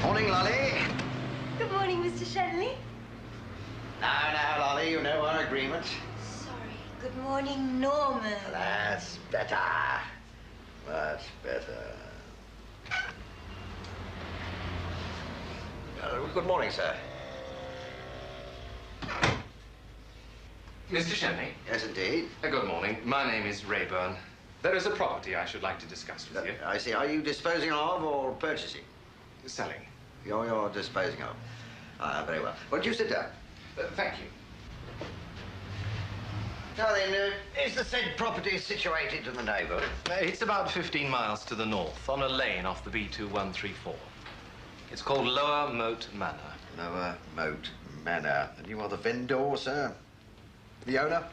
Morning, Lolly. Good morning, Mr. Shenley. Now, Lolly, you know our agreement. Sorry. Good morning, Norman. That's better. Much better. Good morning, sir. Mr. Shenley? Yes, indeed. Good morning. My name is Rayburn. There is a property I should like to discuss with you. I see. Are you disposing of or purchasing? Selling. You're disposing of. Very well. Well, you sit down. Thank you. Now then, is the said property situated in the neighborhood? It's about 15 miles to the north, on a lane off the B2134. It's called Lower Moat Manor. Lower Moat Manor. And you are the vendor, sir? The owner?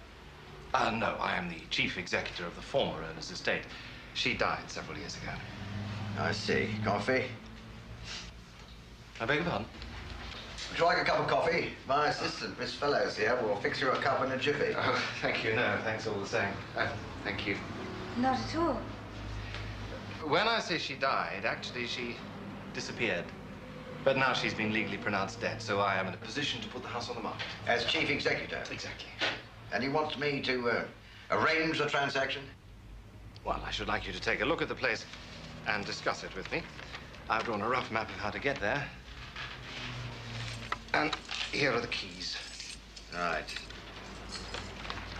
No, I am the chief executor of the former owner's estate. She died several years ago. I see. Coffee? I beg your pardon? Would you like a cup of coffee? My assistant, Miss Fellows here, will fix you a cup in a jiffy. Oh, thank you. No, thanks all the same. Thank you. Not at all. When I say she died, actually she disappeared. But now she's been legally pronounced dead, so I am in a position to put the house on the market. As chief executor? Exactly. And you want me to arrange the transaction? Well, I should like you to take a look at the place and discuss it with me. I've drawn a rough map of how to get there. And here are the keys. Right.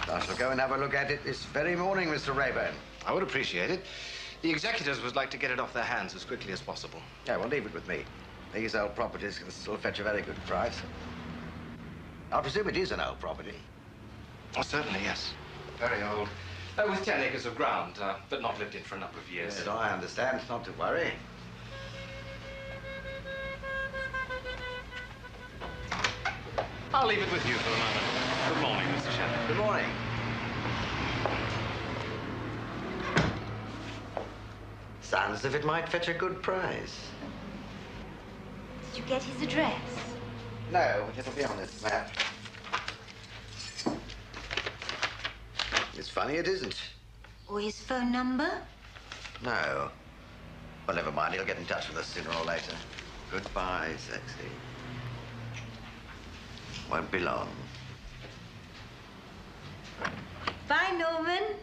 I shall go and have a look at it this very morning, Mr. Rayburn. I would appreciate it. The executors would like to get it off their hands as quickly as possible. Yeah, well, leave it with me. These old properties can still fetch a very good price. I presume it is an old property. Oh, certainly, yes. Very old. With 10 acres of ground, but not lived in for a number of years. Yes, I understand. Not to worry. I'll leave it with you for a moment. Good morning, Mr. Shenley. Good morning. Sounds as if it might fetch a good price. Did you get his address? No, it'll be on this map. It's funny it isn't. Or his phone number? No. Well, never mind. He'll get in touch with us sooner or later. Goodbye, sexy. Won't be long. Bye, Norman.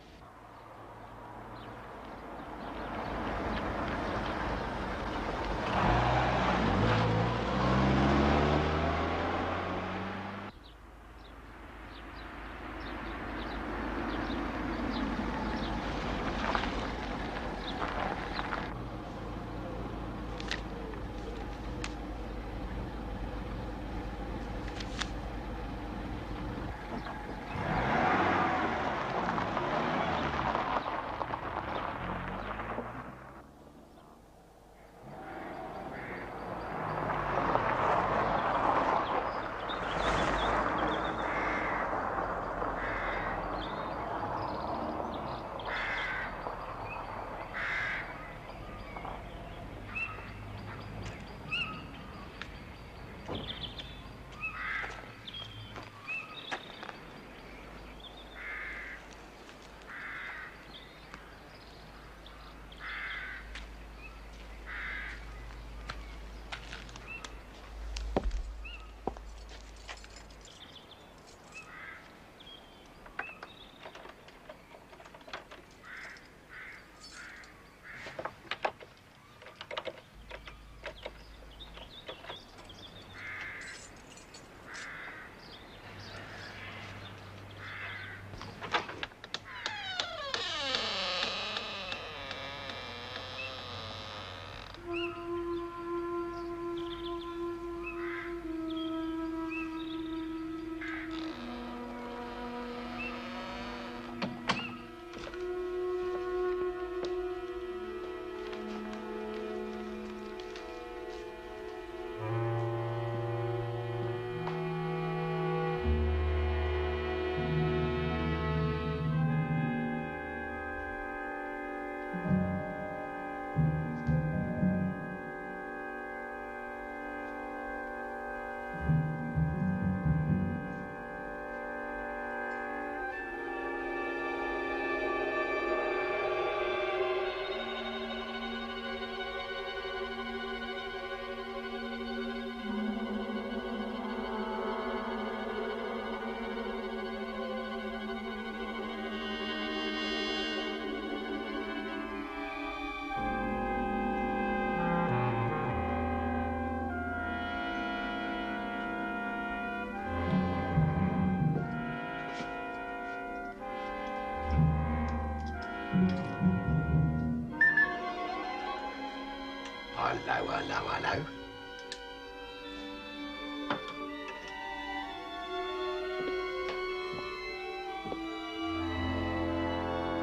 Hello, hello, hello.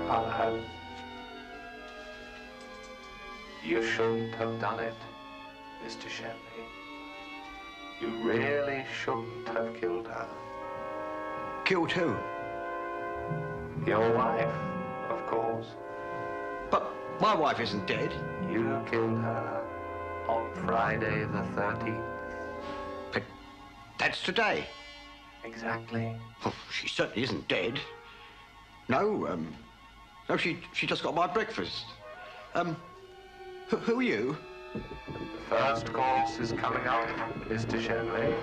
Hello. You shouldn't have done it, Mr. Shenley. You really shouldn't have killed her. Killed who? Your wife, of course. But my wife isn't dead. You killed her on Friday the 13th. But that's today. Exactly. Oh, she certainly isn't dead. No, no, she just got my breakfast. Who are you? The first course is coming up, Mr. Shenley.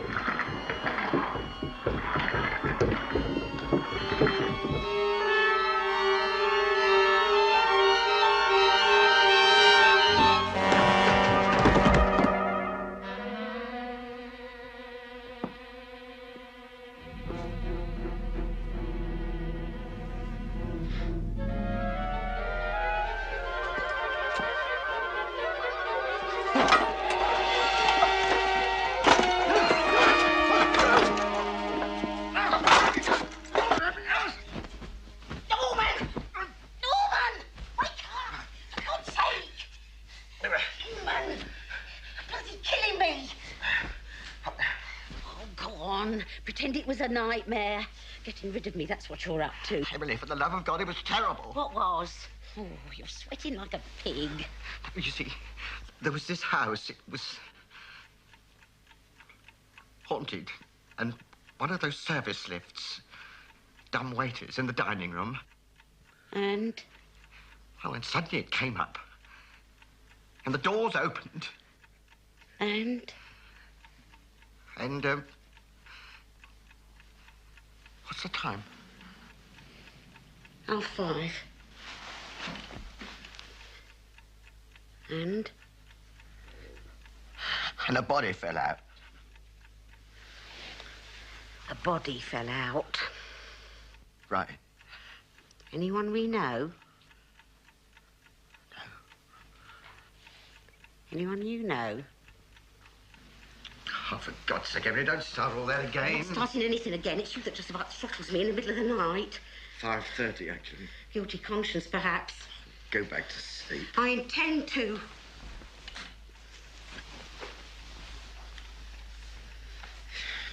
Pretend it was a nightmare. Getting rid of me, that's what you're up to. Emily, for the love of God, it was terrible. What was? Oh, you're sweating like a pig. You see, there was this house. It was haunted. And one of those service lifts, dumb waiters in the dining room. And? Oh, and suddenly it came up. And the doors opened. And? And, what's the time? 5:30. And? And a body fell out. A body fell out. Right. Anyone we know? No. Anyone you know? Oh, for God's sake, Emily, don't start all that again. I'm not starting anything again. It's you that just about throttles me in the middle of the night. 5:30, actually. Guilty conscience, perhaps. Go back to sleep. I intend to.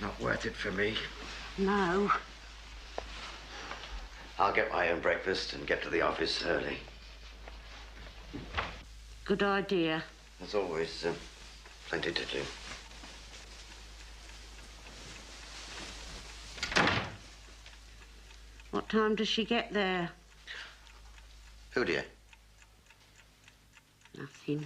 Not worth it for me. No. I'll get my own breakfast and get to the office early. Good idea. There's always plenty to do. What time does she get there? Who, dear? Nothing.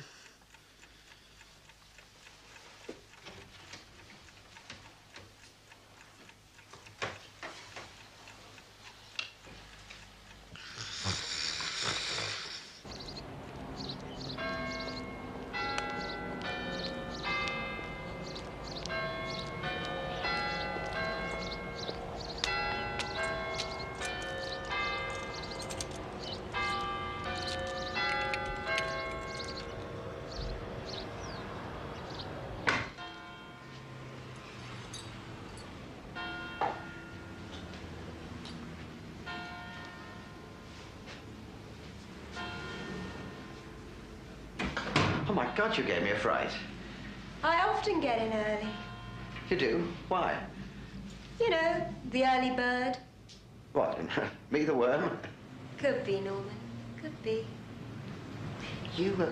Oh, my God, you gave me a fright. I often get in early. You do? Why? You know, the early bird. What, me the worm? Could be, Norman. Could be. You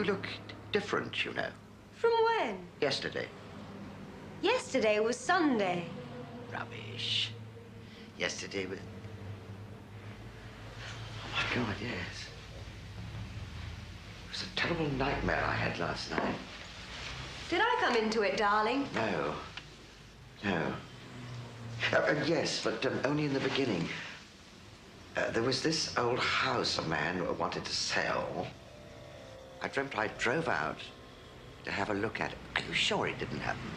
look different, you know. From when? Yesterday. Yesterday was Sunday. Rubbish. Yesterday was... Oh, my God, yes. It was a terrible nightmare I had last night. Did I come into it, darling? No. No. Yes, but only in the beginning. There was this old house a man wanted to sell. I dreamt I drove out to have a look at it. Are you sure it didn't happen?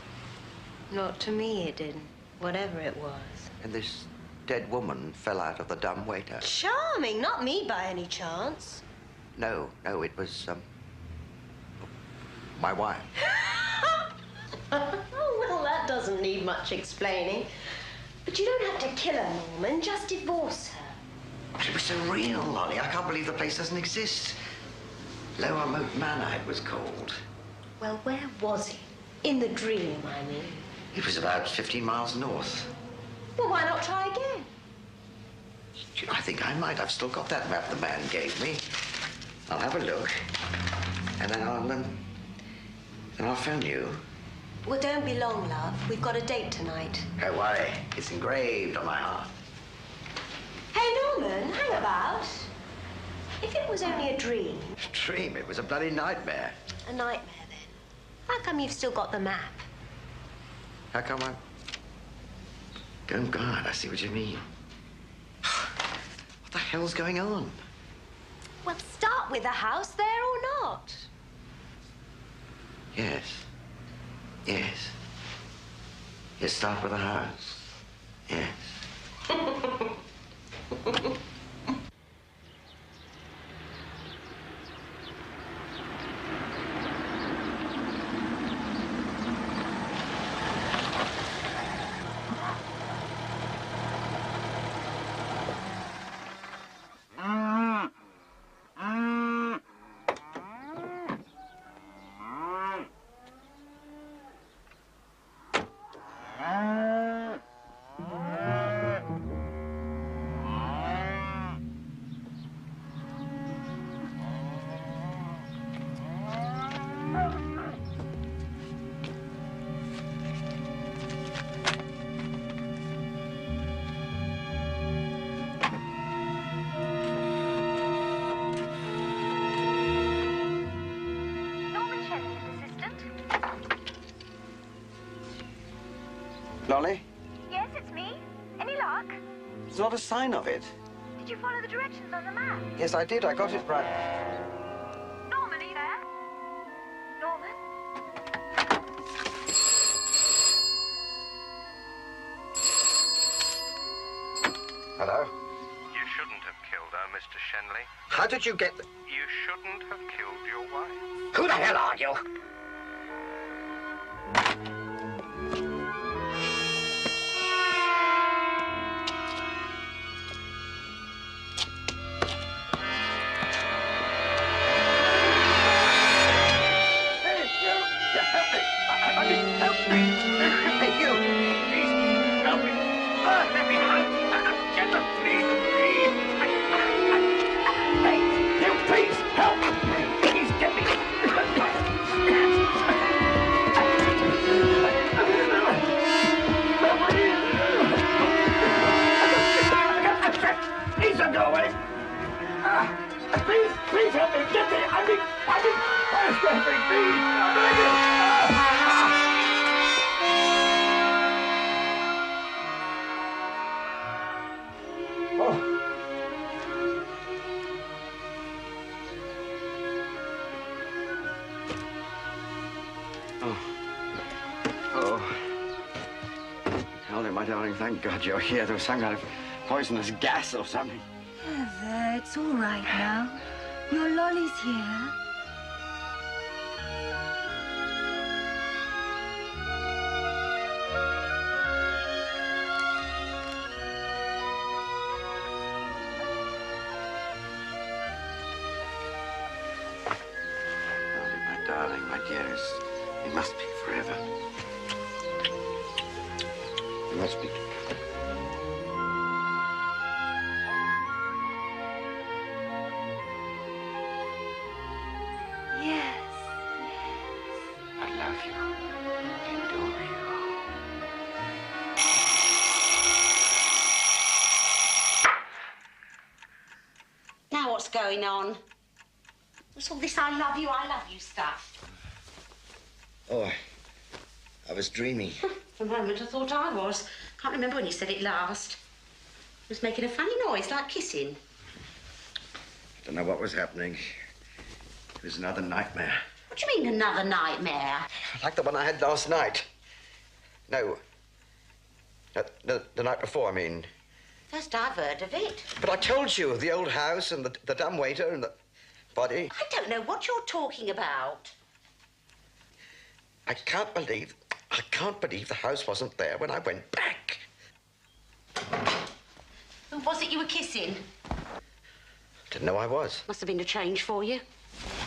Not to me, it didn't. Whatever it was. And this dead woman fell out of the dumbwaiter. Charming, not me by any chance. No, it was, my wife. Oh, well, that doesn't need much explaining. But you don't have to kill her, Norman. Just divorce her. It was surreal, Lolly. I can't believe the place doesn't exist. Lower Moat Manor, it was called. Well, where was it? In the dream, I mean. It was about 15 miles north. Well, why not try again? You know, I think I might. I've still got that map the man gave me. I'll have a look. And then I'll phone you. Well, don't be long, love. We've got a date tonight. Don't worry. It's engraved on my heart. Hey, Norman, hang about. If it was only a dream... A dream? It was a bloody nightmare. A nightmare, then. How come you've still got the map? How come I... Oh, God, I see what you mean. What the hell's going on? Well, start with the house there or not. Yes. You start with a house. Yes. Lolly? Yes, it's me. Any luck? There's not a sign of it. Did you follow the directions on the map? Yes, I did. I got it right. Norman, are you there? Norman? Hello? You shouldn't have killed her, Mr. Shenley. How did you get... You shouldn't have killed your wife. Who the hell are you? My darling, thank God you're here. There was some kind of poisonous gas or something. Heather, it's all right now. Your Lolly's here. Lolly, my darling, my dearest, it must be forever. It must be. Yes. I love you. I adore you. Now what's going on? What's all this I love you stuff? Oh, I was dreaming. For a moment I thought I was. Can't remember when you said it last. It was making a funny noise, like kissing. I don't know what was happening. It was another nightmare. What do you mean, another nightmare? Like the one I had last night. No. The night before, I mean. First I've heard of it. But I told you, the old house and the dumb waiter and the body. I don't know what you're talking about. I can't believe the house wasn't there when I went back. And was it you were kissing? Didn't know I was. Must have been a change for you.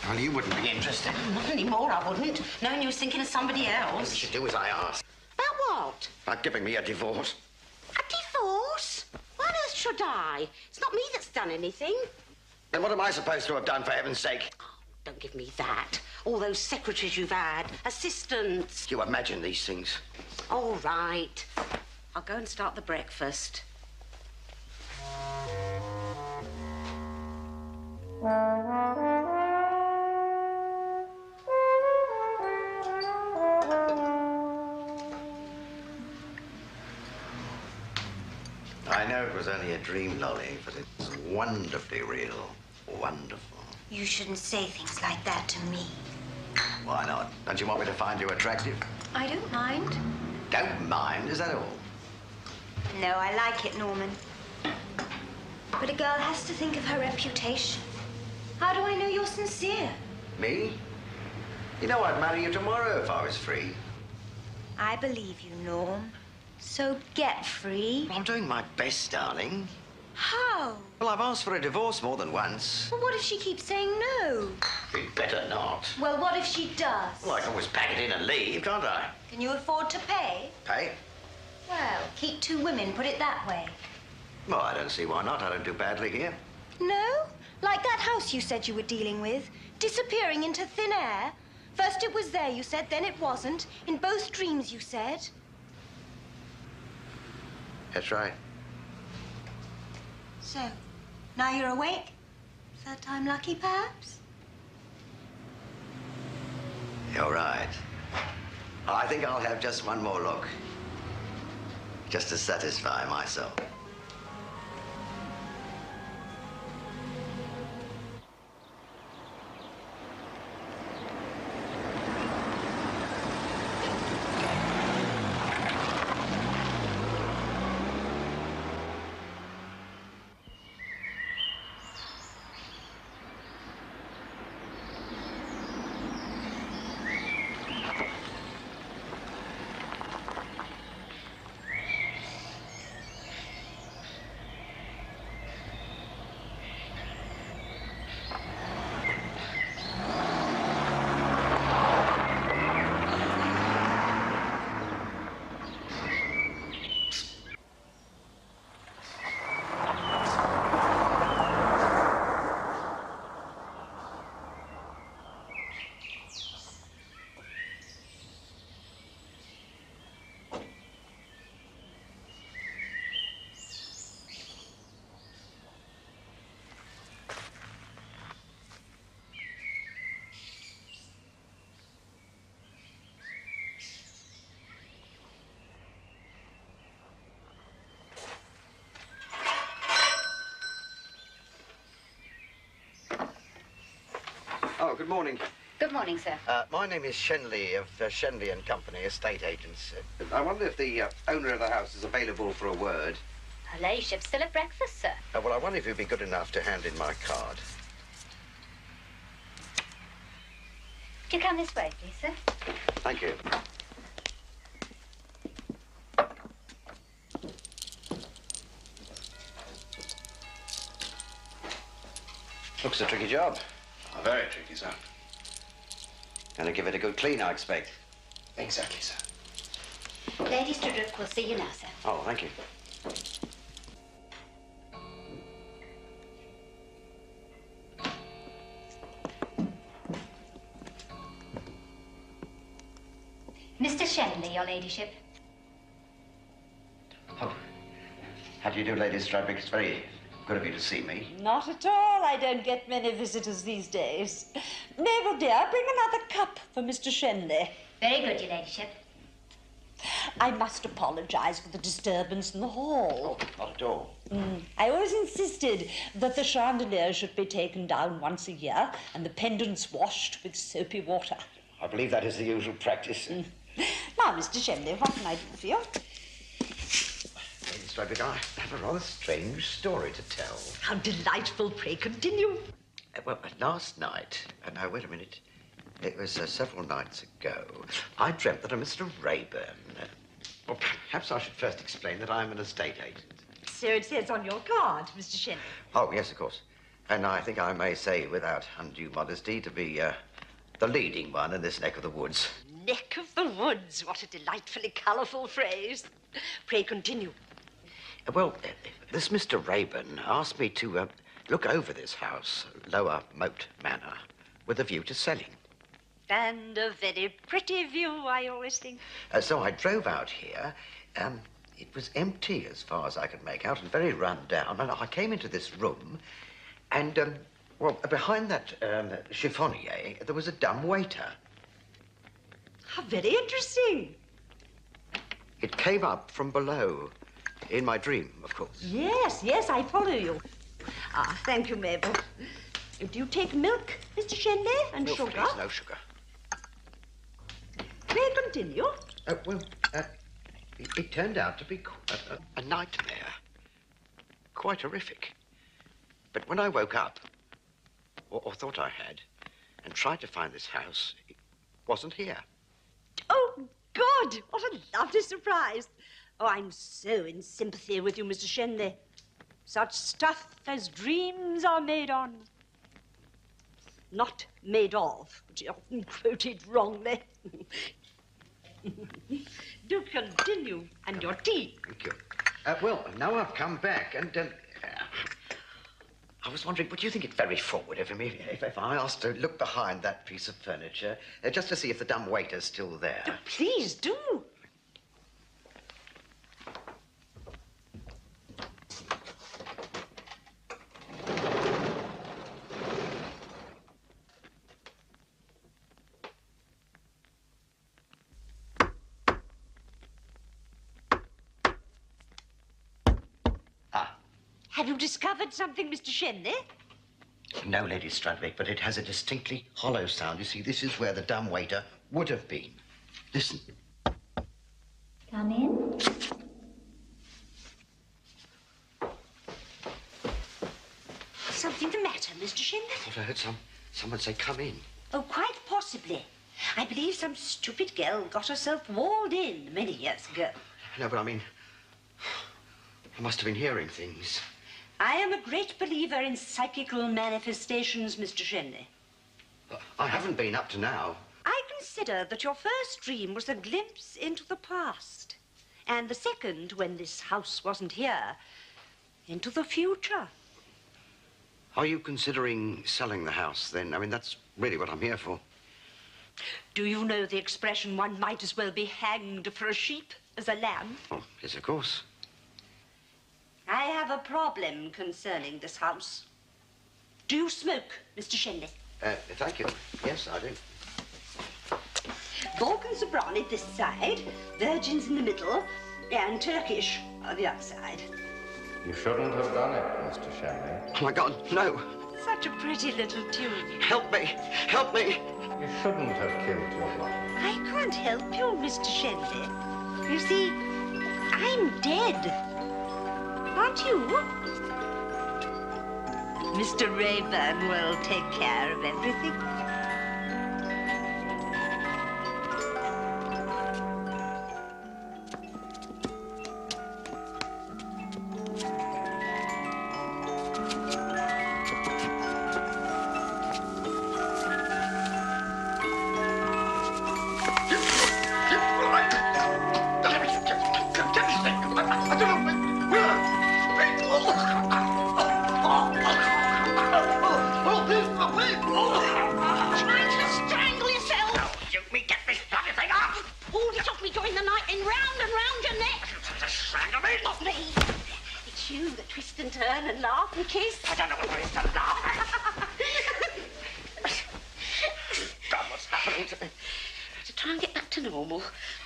Well, you wouldn't be interested. Not anymore, I wouldn't. Knowing you was thinking of somebody You else. should do as I asked. About what? About giving me a divorce. A divorce? Why on earth should I? It's not me that's done anything. Then what am I supposed to have done, for heaven's sake? Oh, don't give me that. All those secretaries you've had, assistants. You imagine these things. All right. I'll go and start the breakfast. I know it was only a dream, Lolly, but it's wonderfully real. Wonderful. You shouldn't say things like that to me. Why not? Don't you want me to find you attractive? I don't mind. Don't mind, is that all? No, I like it, Norman. But a girl has to think of her reputation. How do I know you're sincere? Me? You know, I'd marry you tomorrow if I was free. I believe you, Norm. So get free. Well, I'm doing my best, darling. How? Well, I've asked for a divorce more than once. Well, what if she keeps saying no? We'd better not. Well, what if she does? Well, I can always pack it in and leave, can't I? Can you afford to pay? Pay? Well, keep two women, put it that way. Well, I don't see why not. I don't do badly here. No? Like that house you said you were dealing with? Disappearing into thin air? First it was there, you said, then it wasn't. In both dreams, you said. That's right. So, now you're awake? Third time lucky, perhaps? You're right. I think I'll have just one more look. Just to satisfy myself. Oh, good morning. Good morning, sir. My name is Shenley of Shenley and Company, estate agents. I wonder if the owner of the house is available for a word. Her ladyship's still at breakfast, sir. Well, I wonder if you'd be good enough to hand in my card. Do you come this way, please, sir? Thank you. Looks a tricky job. Oh, very tricky, sir. Gonna give it a good clean, I expect. Exactly, sir. Lady Strudrick will see you now, sir. Oh, thank you. Mr. Shenley, your ladyship. Oh, how do you do, Lady Strudwick? It's very good of you to see me. Not at all. I don't get many visitors these days. Mabel, dear, bring another cup for Mr. Shenley. Very good, your ladyship. I must apologize for the disturbance in the hall. Oh, not at all. I always insisted that the chandelier should be taken down once a year and the pendants washed with soapy water. I believe that is the usual practice. Now, Mr. Shenley, what can I do for you? Lady Stradwick, I have a rather strange story to tell. How delightful. Pray continue. Well, last night, now wait a minute, it was several nights ago, I dreamt that a Mr. Rayburn, well, perhaps I should first explain that I'm an estate agent. So it says on your card, Mr. Shenley. Oh, yes, of course. And I think I may say, without undue modesty, to be the leading one in this neck of the woods. Neck of the woods. What a delightfully colourful phrase. Pray continue. Well, this Mr. Rayburn asked me to look over this house, Lower Moat Manor, with a view to selling. And a very pretty view, I always think. So I drove out here. It was empty as far as I could make out and very run down. And I came into this room and, well, behind that chiffonier, there was a dumb waiter. How very interesting. It came up from below, in my dream, of course. Yes, yes, I follow you. Ah, thank you, Mabel. Do you take milk, Mr. Shenley, and No, sugar? please, no sugar. May I continue? Well, it turned out to be a nightmare. Quite horrific. But when I woke up, or thought I had, and tried to find this house, it wasn't here. Oh, good. What a lovely surprise. Oh, I'm so in sympathy with you, Mr. Shenley. Such stuff as dreams are made on. Not made of, which is often quoted wrongly. Do continue. And your tea. Thank you. Well, now I've come back, and I was wondering, would you think it very forward of me if I asked to look behind that piece of furniture, just to see if the dumb waiter's still there? Oh, please do. Have you discovered something, Mr. Shenley? No, Lady Stradwick, but it has a distinctly hollow sound. You see, this is where the dumb waiter would have been. Listen. Come in. Something the matter, Mr. Shenley? I thought I heard someone say, come in. Oh, quite possibly. I believe some stupid girl got herself walled in many years ago. No, but I mean, I must have been hearing things. I am a great believer in psychical manifestations, Mr. Shenley. I haven't been up to now. I consider that your first dream was a glimpse into the past, and the second, when this house wasn't here, into the future. Are you considering selling the house, then? I mean, that's really what I'm here for. Do you know the expression, one might as well be hanged for a sheep as a lamb? Oh, yes, of course. I have a problem concerning this house. Do you smoke, Mr. Shenley? Thank you. Yes, I do. Balkan Sobrani this side, Virgins in the middle, and Turkish on the other side. You shouldn't have done it, Mr. Shenley. Oh, my God, no. Such a pretty little tune. Help me. Help me. You shouldn't have killed your wife. I can't help you, Mr. Shenley. You see, I'm dead. Aren't you? Mr. Rayburn will take care of everything.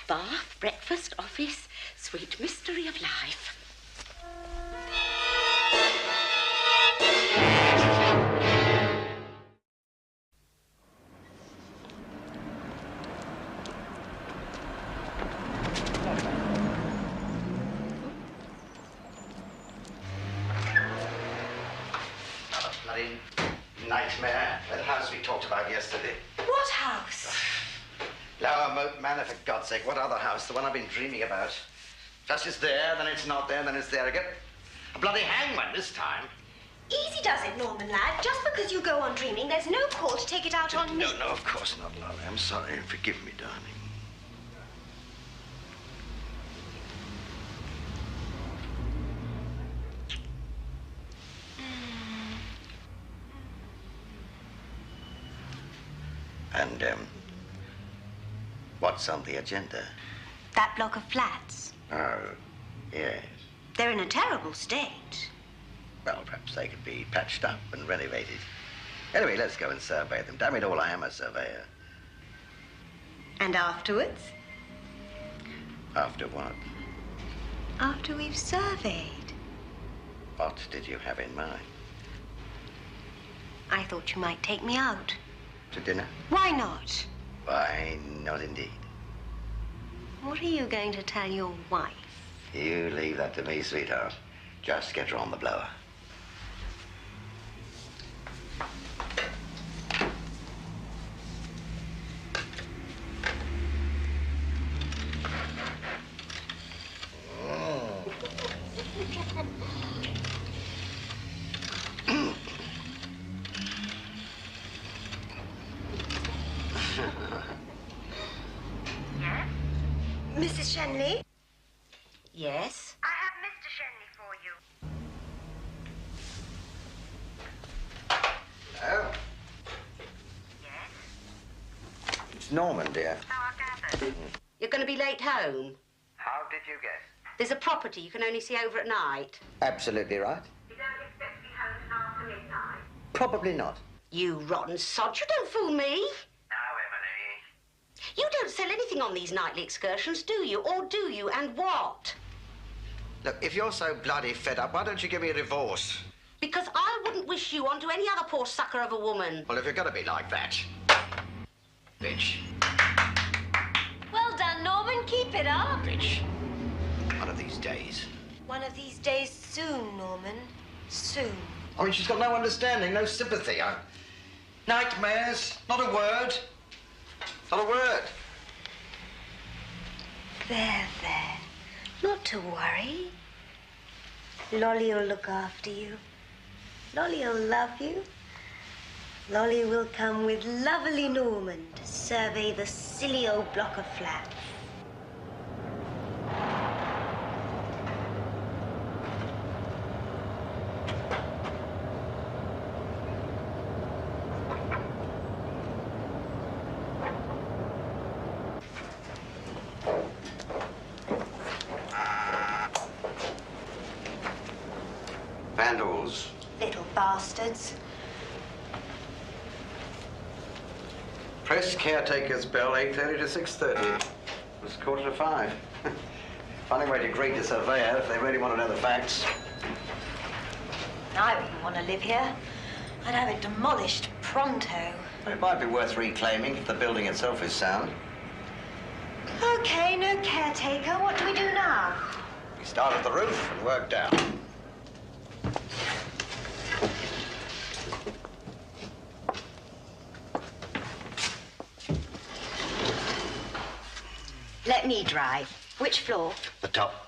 Bath, breakfast, office, sweet mystery of life. bloody nightmare. That house we talked about yesterday. What house? Lower Moat Manor, for God's sake. What other house? The one I've been dreaming about. Just it's there, then it's not there, then it's there again. A bloody hangman this time. Easy does it, Norman, lad. Just because you go on dreaming, there's no call to take it out on me. No, of course not, Lolly. I'm sorry. Forgive me, darling. And, what's on the agenda? That block of flats. Oh, yes. They're in a terrible state. Well, perhaps they could be patched up and renovated. Anyway, let's go and survey them. Damn it all, I am a surveyor. And afterwards? After what? After we've surveyed. What did you have in mind? I thought you might take me out. To dinner? Why not? Why not indeed. What are you going to tell your wife? You leave that to me, sweetheart. Just get her on the blower. Mrs. Shenley? Yes? I have Mr. Shenley for you. Hello? Yes? It's Norman, dear. So I gathered. You're going to be late home. How did you guess? There's a property you can only see over at night. Absolutely right. You don't expect to be home till after midnight? Probably not. You rotten sod, you don't fool me. Now, Emily. You don't sell anything on these nightly excursions, do you? Or do you? And what? Look, if you're so bloody fed up, why don't you give me a divorce? Because I wouldn't wish you on to any other poor sucker of a woman. Well, if you're going to be like that. Bitch. Well done, Norman. Keep it up. Bitch. One of these days. One of these days soon, Norman. Soon. I mean, she's got no understanding, no sympathy. Nightmares. Not a word. Not a word. There. Not to worry. Lolly will look after you. Lolly will love you. Lolly will come with lovely Norman to survey the silly old block of flats. Vandals. Little bastards. Press caretaker's bell, 8:30 to 6:30. It was 4:45. Funny way to greet a surveyor if they really want to know the facts. I wouldn't want to live here. I'd have it demolished pronto. It might be worth reclaiming if the building itself is sound. Okay, no caretaker. What do we do now? We start at the roof and work down. Let me drive. Which floor? The top.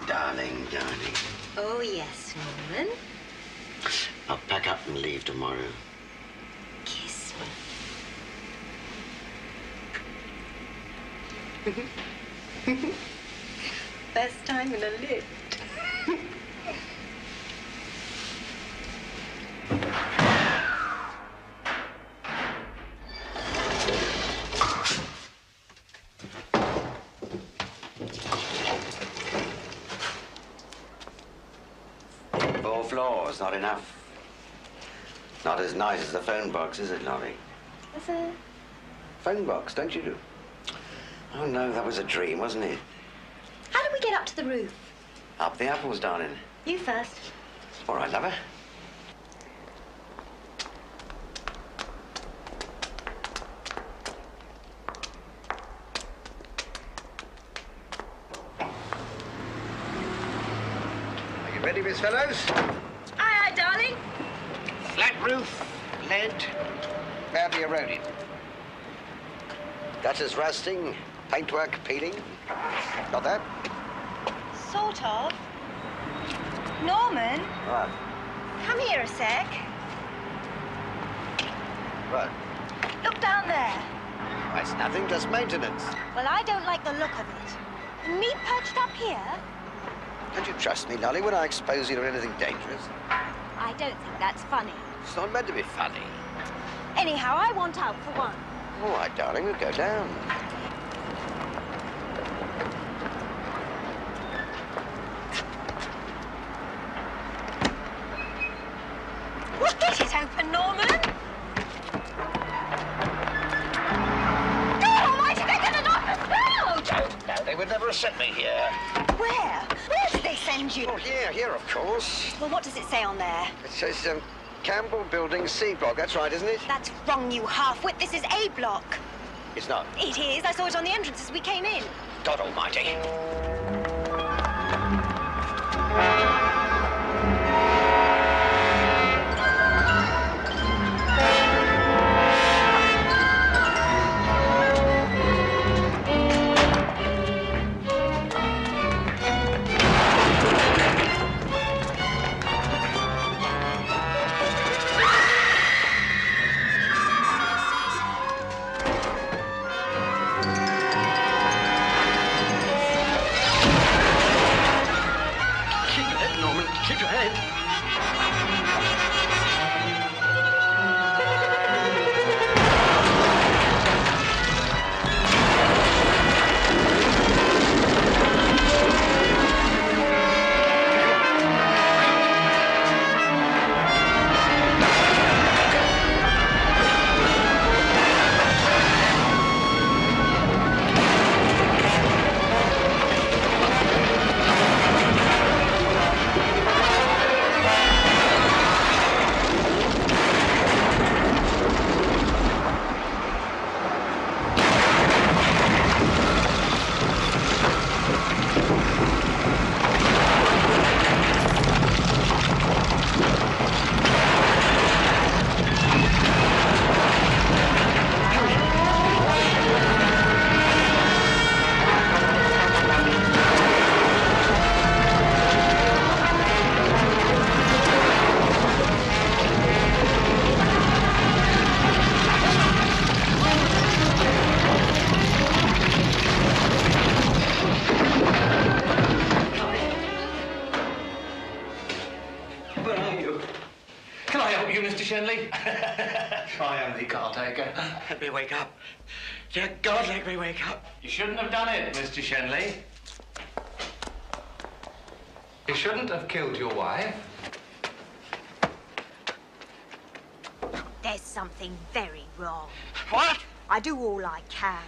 Darling. Oh, yes, Norman. I'll pack up and leave tomorrow. Kiss me. First time in a lift. Floors, not enough. Not as nice as the phone box, is it, Lolly? What's a Phone box, don't you do? Oh, no, that was a dream, wasn't it? How did we get up to the roof? Up the apples, darling. You first. All right, lover. Are you ready, Miss Fellows? Flat roof, lead, badly eroded. Gutters rusting, paintwork peeling. Got that? Sort of. Norman, What? come here a sec. What? Look down there. That's nothing, just maintenance. Well, I don't like the look of it. Me perched up here? Don't you trust me, Lolly, when I expose you to anything dangerous? I don't think that's funny. It's not meant to be funny. Anyhow, I want out for one. All right, darling, we'll go down. Get it open, Norman. God almighty, they're going to knock us down! No, they would never have sent me here. Where? Where did they send you? Oh, here, of course. Well, what does it say on there? It says, Campbell Building C block. That's right, isn't it? That's wrong, you half-wit. This is A block. It's not. It is. I saw it on the entrance as we came in. God almighty. Keep your head. Shenley? I am the caretaker. Let me wake up. Dear God, let me wake up. You shouldn't have done it, Mr. Shenley. You shouldn't have killed your wife. There's something very wrong. What? I do all I can.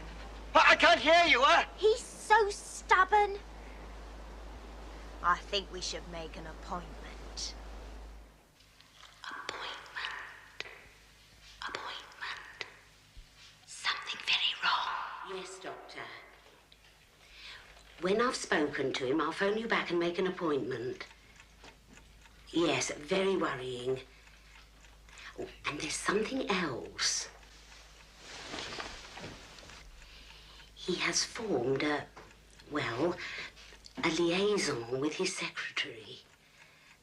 I can't hear you, He's so stubborn. I think we should make an appointment. Appointment. Something very wrong. Yes, Doctor. When I've spoken to him, I'll phone you back and make an appointment. Yes, very worrying. Oh, and there's something else. He has formed a liaison with his secretary.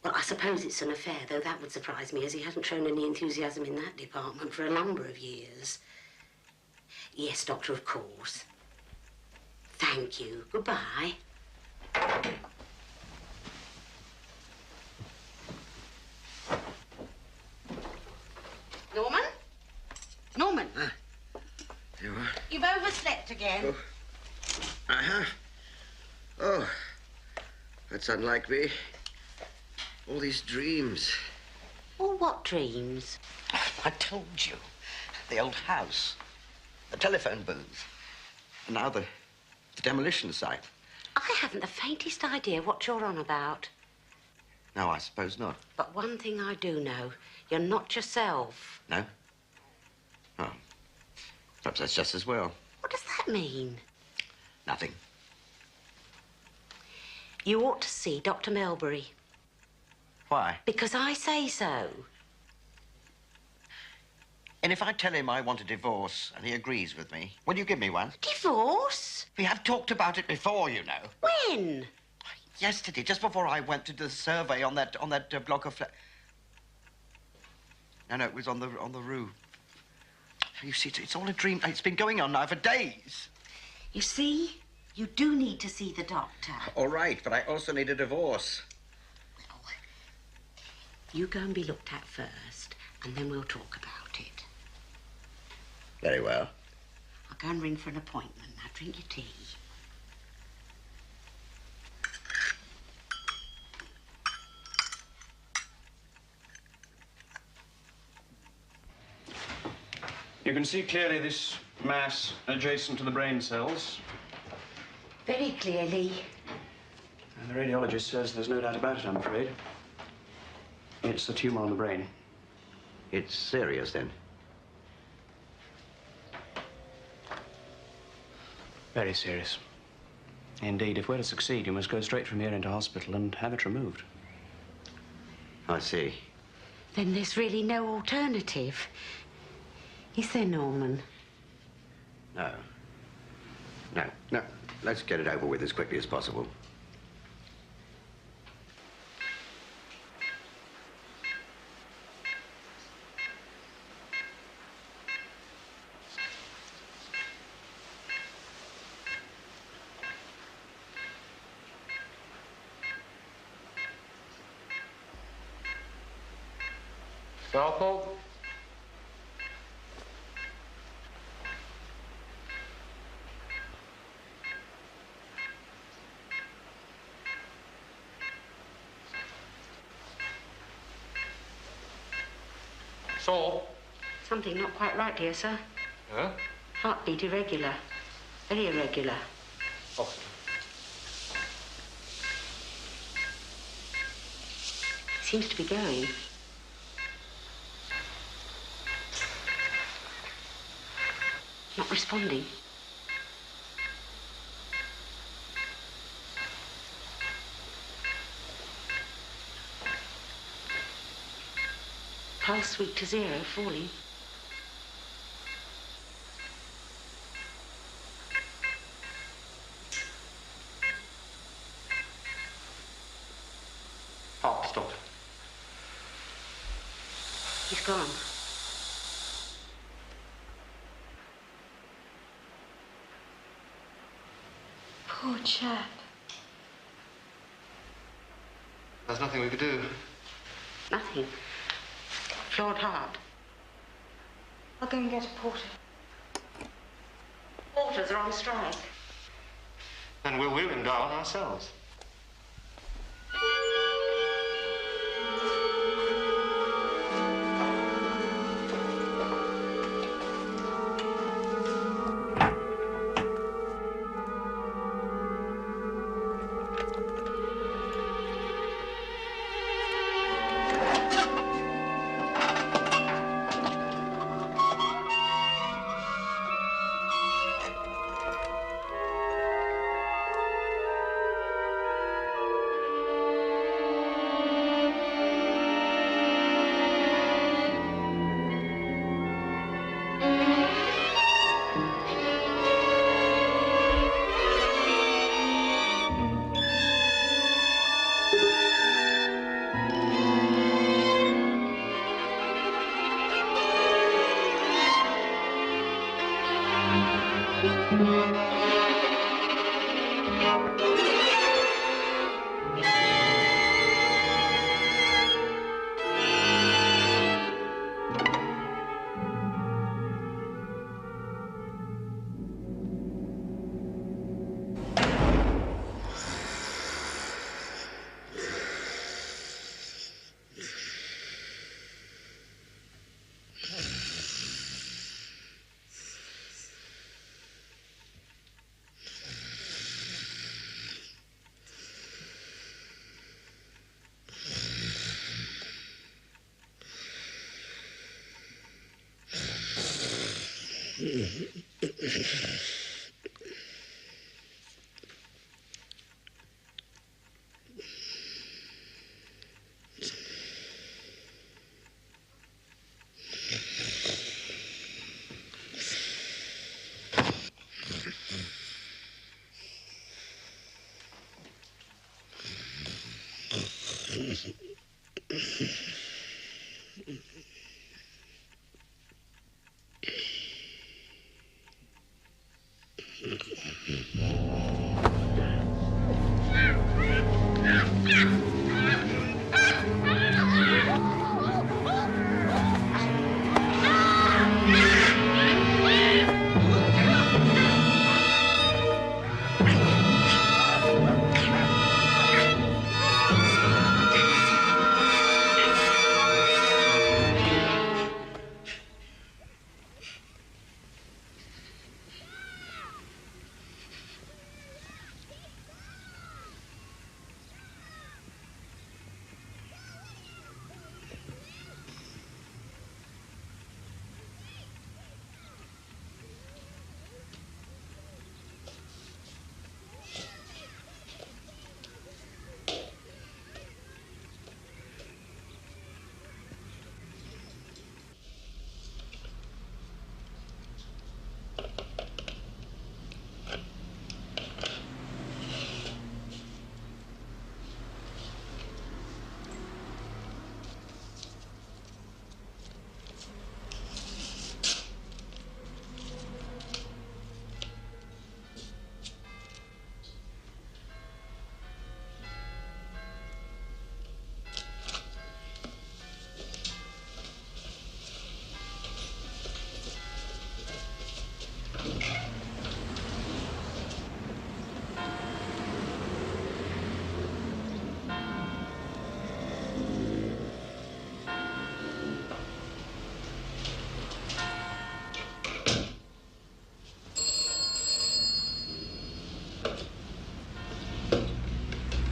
Well, I suppose it's an affair, though that would surprise me, as he hasn't shown any enthusiasm in that department for a number of years. Yes, Doctor, of course. Thank you. Goodbye. Norman? Norman? You are? You've overslept again. Oh. I have? Oh, that's unlike me. All these dreams. Well, what dreams? I told you. The old house. The telephone booth. And now the demolition site. I haven't the faintest idea what you're on about. No, I suppose not. But one thing I do know, you're not yourself. No? Oh. Perhaps that's just as well. What does that mean? Nothing. You ought to see Dr. Melbury. Why? Because I say so. And if I tell him I want a divorce and he agrees with me, will you give me one? Divorce? We have talked about it before, you know. When? Yesterday, just before I went to do the survey on that block of flat. No, it was on the roof. You see, it's all a dream. It's been going on now for days. You see, you do need to see the doctor. All right, but I also need a divorce. Well, you go and be looked at first, and then we'll talk about it. Very well. I'll go and ring for an appointment. Now, drink your tea. You can see clearly this mass adjacent to the brain cells. Very clearly. And the radiologist says there's no doubt about it, I'm afraid. It's the tumor on the brain. It's serious, then? Very serious. Indeed, if we're to succeed, you must go straight from here into hospital and have it removed. I see. Then there's really no alternative. Is there, Norman? No. No. Let's get it over with as quickly as possible. Scalpel. Saw. Something not quite right here, sir. Huh? Heartbeat irregular. Very irregular. Oh. Seems to be going. Not responding. Pulse weak to 0, falling. Heart stopped. He's gone. Poor chap. There's nothing we could do. Nothing. Flawed heart. I'll go and get a porter. Porters are on strike. Then we'll wheel him down ourselves.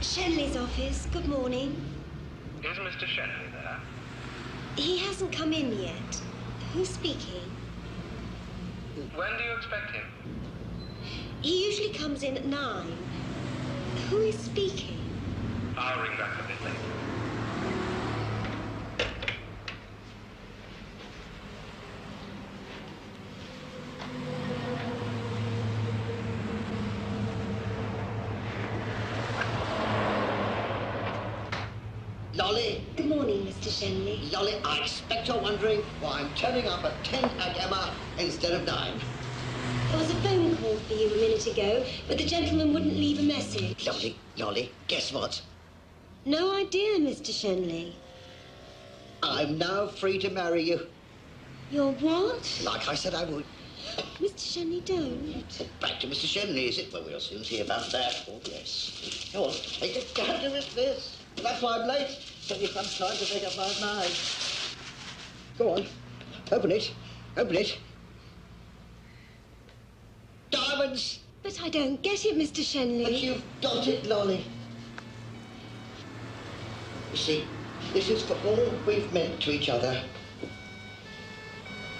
Shenley's office. Good morning. Is Mr. Shenley there? He hasn't come in yet. Who's speaking? When do you expect him? He usually comes in at 9. Who is speaking? I'll ring back a bit later. Lolly. Good morning, Mr. Shenley. Lolly, I expect you're wondering why I'm turning up at 10 a.m. instead of 9. There was a phone call for you a minute ago, but the gentleman wouldn't leave a message. Lolly, guess what? No idea, Mr. Shenley. I'm now free to marry you. You're what? Like I said I would. Mr. Shenley, don't. Back to Mr. Shenley, is it? Well, we'll soon see about that. Oh, yes. Go on, take it down to his this. That's why I'm late. If I'm trying to make up my mind. Go on. Open it. Open it. Diamonds! But I don't get it, Mr. Shenley. But you've got it, Lolly. You see, this is for all we've meant to each other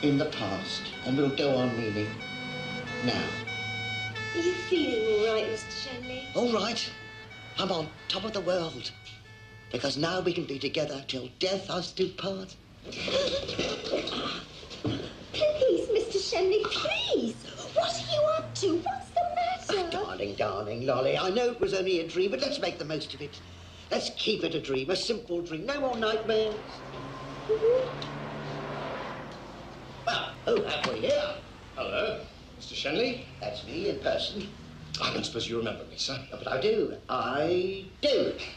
in the past, and we'll go on meaning now. Are you feeling all right, Mr. Shenley? All right. I'm on top of the world. Because now we can be together till death us do part. Please, Mr. Shenley, please. What are you up to? What's the matter? Darling, Lolly, I know it was only a dream, but let's make the most of it. Let's keep it a dream, a simple dream. No more nightmares. Well, who have we here? Hello, Mr. Shenley. That's me in person. I don't suppose you remember me, sir. But I do.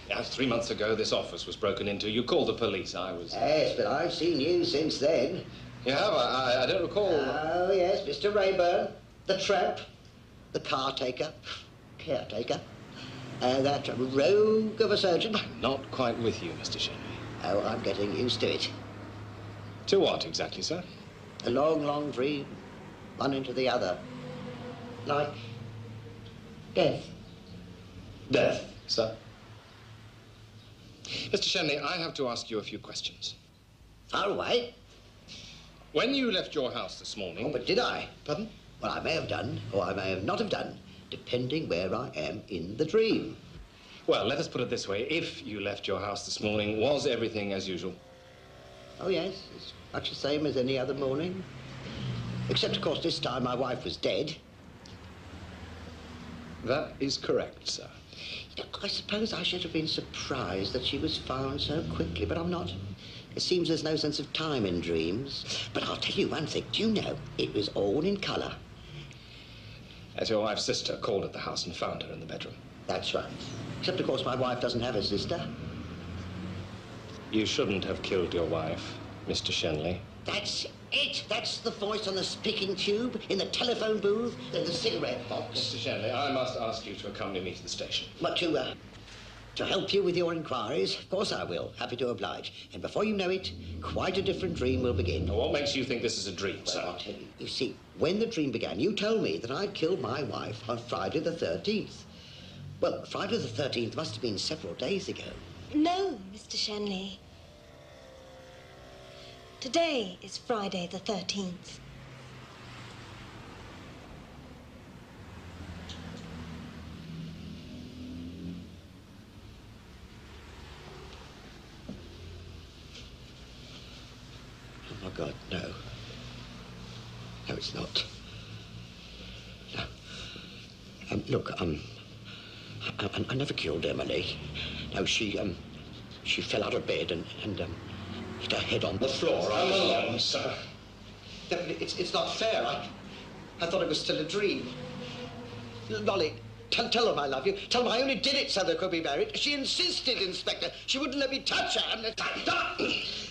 Yeah, 3 months ago, this office was broken into. You called the police. I was... Yes, but I've seen you since then. You have? I don't recall... Oh, yes, Mr. Rayburn, the tramp, the caretaker, caretaker, that rogue of a surgeon. I'm not quite with you, Mr. Shenley. Oh, I'm getting used to it. To what exactly, sir? A long, long dream, one into the other, like death. Death, sir? Mr. Shenley, I have to ask you a few questions. Far away. When you left your house this morning... Oh, but did I? Pardon? Well, I may have done, or I may have not have done, depending where I am in the dream. Well, let us put it this way. If you left your house this morning, was everything as usual? Oh, yes, it's much the same as any other morning. Except, of course, this time my wife was dead. That is correct, sir. You know, I suppose I should have been surprised that she was found so quickly, but I'm not. It seems there's no sense of time in dreams. But I'll tell you one thing. Do you know, it was all in colour. As your wife's sister called at the house and found her in the bedroom. That's right. Except, of course, my wife doesn't have a sister. You shouldn't have killed your wife, Mr. Shenley. That's it. That's the voice on the speaking tube, in the telephone booth, in the cigarette box. Mr. Shenley, I must ask you to accompany me to the station. But to help you with your inquiries, of course I will. Happy to oblige. And before you know it, quite a different dream will begin. Now, what makes you think this is a dream, sir? Well, I'll tell you. You see, when the dream began, you told me that I'd killed my wife on Friday the 13th. Well, Friday the 13th must have been several days ago. No, Mr. Shenley. Today is Friday the 13th. Oh, my God, no. No, it's not. No. Look, I never killed Emily. No, she fell out of bed and hit her head on the floor. I'm alone, sir. No, it's not fair. I thought it was still a dream. Lolly, tell them I love you. Tell them I only did it so they could be married. She insisted, Inspector. She wouldn't let me touch her.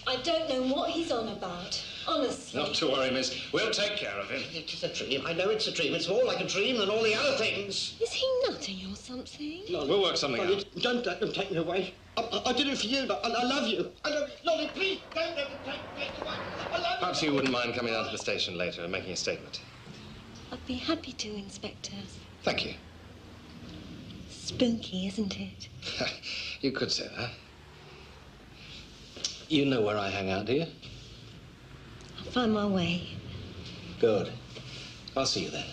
I don't know what he's on about, honestly. Not to worry, miss. We'll take care of him. It's a dream. I know it's a dream. It's more like a dream than all the other things. Is he nutting or something? Lolly, we'll work something out. Don't take me away. I did it for you. I love you. I love you. Lolly, please, don't let me take me away. I love you. Perhaps you wouldn't mind coming down to the station later and making a statement. I'd be happy to, Inspector. Thank you. Spooky, isn't it? You could say that. You know where I hang out, do you? I'll find my way. Good. I'll see you then.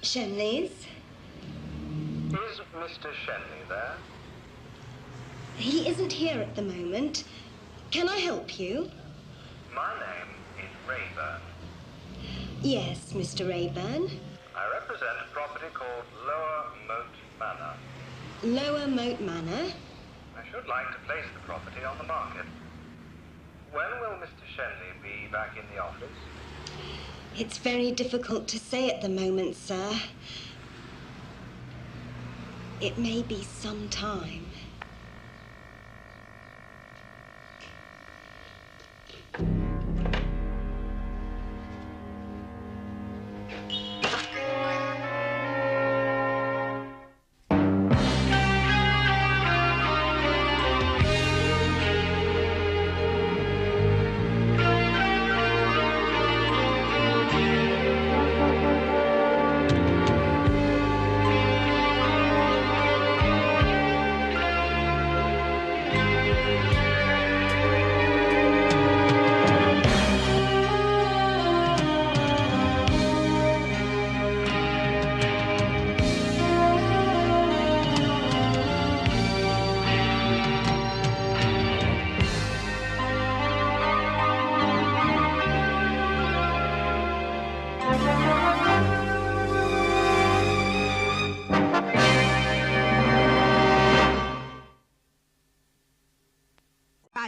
Shenley's? Is Mr. Shenley there? He isn't here at the moment. Can I help you? My name is Rayburn. Yes, Mr. Rayburn. I represent a property called Lower Moat Manor. Lower Moat Manor? I should like to place the property on the market. When will Mr. Shenley be back in the office? It's very difficult to say at the moment, sir. It may be some time.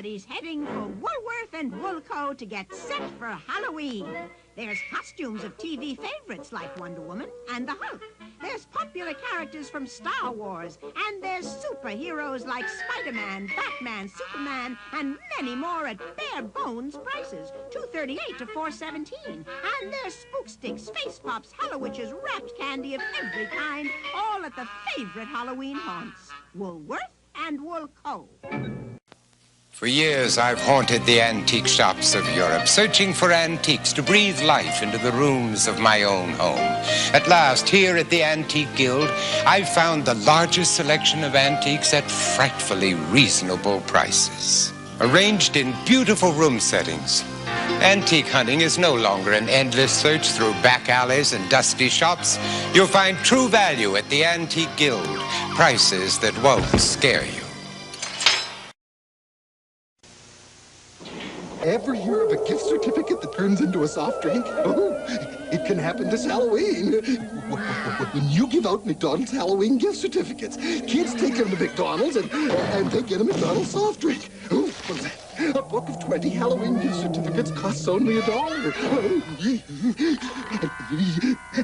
Everybody's heading for Woolworth and Woolco to get set for Halloween. There's costumes of TV favorites like Wonder Woman and the Hulk. There's popular characters from Star Wars. And there's superheroes like Spider-Man, Batman, Superman, and many more at bare bones prices. $2.38 to $4.17. And there's spook sticks, face pops, Hallowitches, wrapped candy of every kind, all at the favorite Halloween haunts. Woolworth and Woolco. For years, I've haunted the antique shops of Europe, searching for antiques to breathe life into the rooms of my own home. At last, here at the Antique Guild, I've found the largest selection of antiques at frightfully reasonable prices. arranged in beautiful room settings. Antique hunting is no longer an endless search through back alleys and dusty shops. You'll find true value at the Antique Guild. Prices that won't scare you. Ever hear of a gift certificate that turns into a soft drink? Oh, it can happen this Halloween. When you give out McDonald's Halloween gift certificates, kids take them to McDonald's and they get a McDonald's soft drink. Oh, what's that? A book of 20 Halloween gift certificates costs only $1.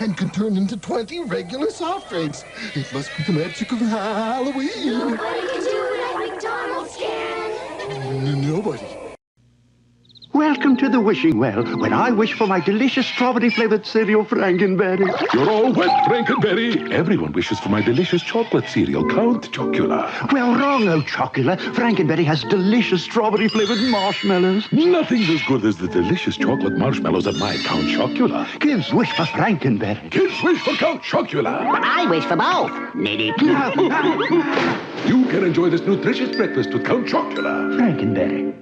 And can turn into 20 regular soft drinks. It must be the magic of Halloween. Nobody can do it like McDonald's can. Nobody. Welcome to the wishing well, when I wish for my delicious strawberry-flavored cereal, Frankenberry. You're all wet, Frankenberry. Everyone wishes for my delicious chocolate cereal, Count Chocula. Well, wrong, oh Chocula. Frankenberry has delicious strawberry-flavored marshmallows. Nothing's as good as the delicious chocolate marshmallows of my Count Chocula. Kids wish for Frankenberry. Kids wish for Count Chocula. But I wish for both. Maybe. You can enjoy this nutritious breakfast with Count Chocula. Frankenberry.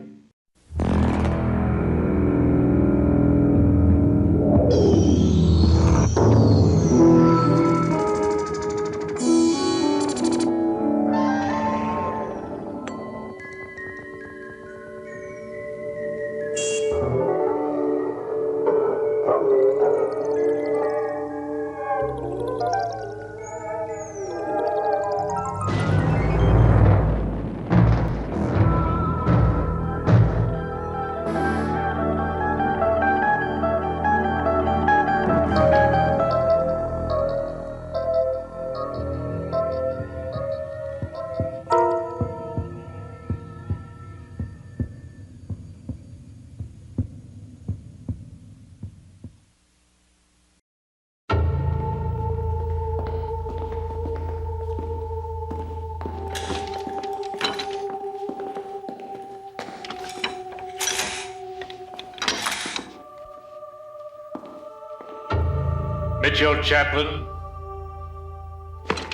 Mitchell Chaplin?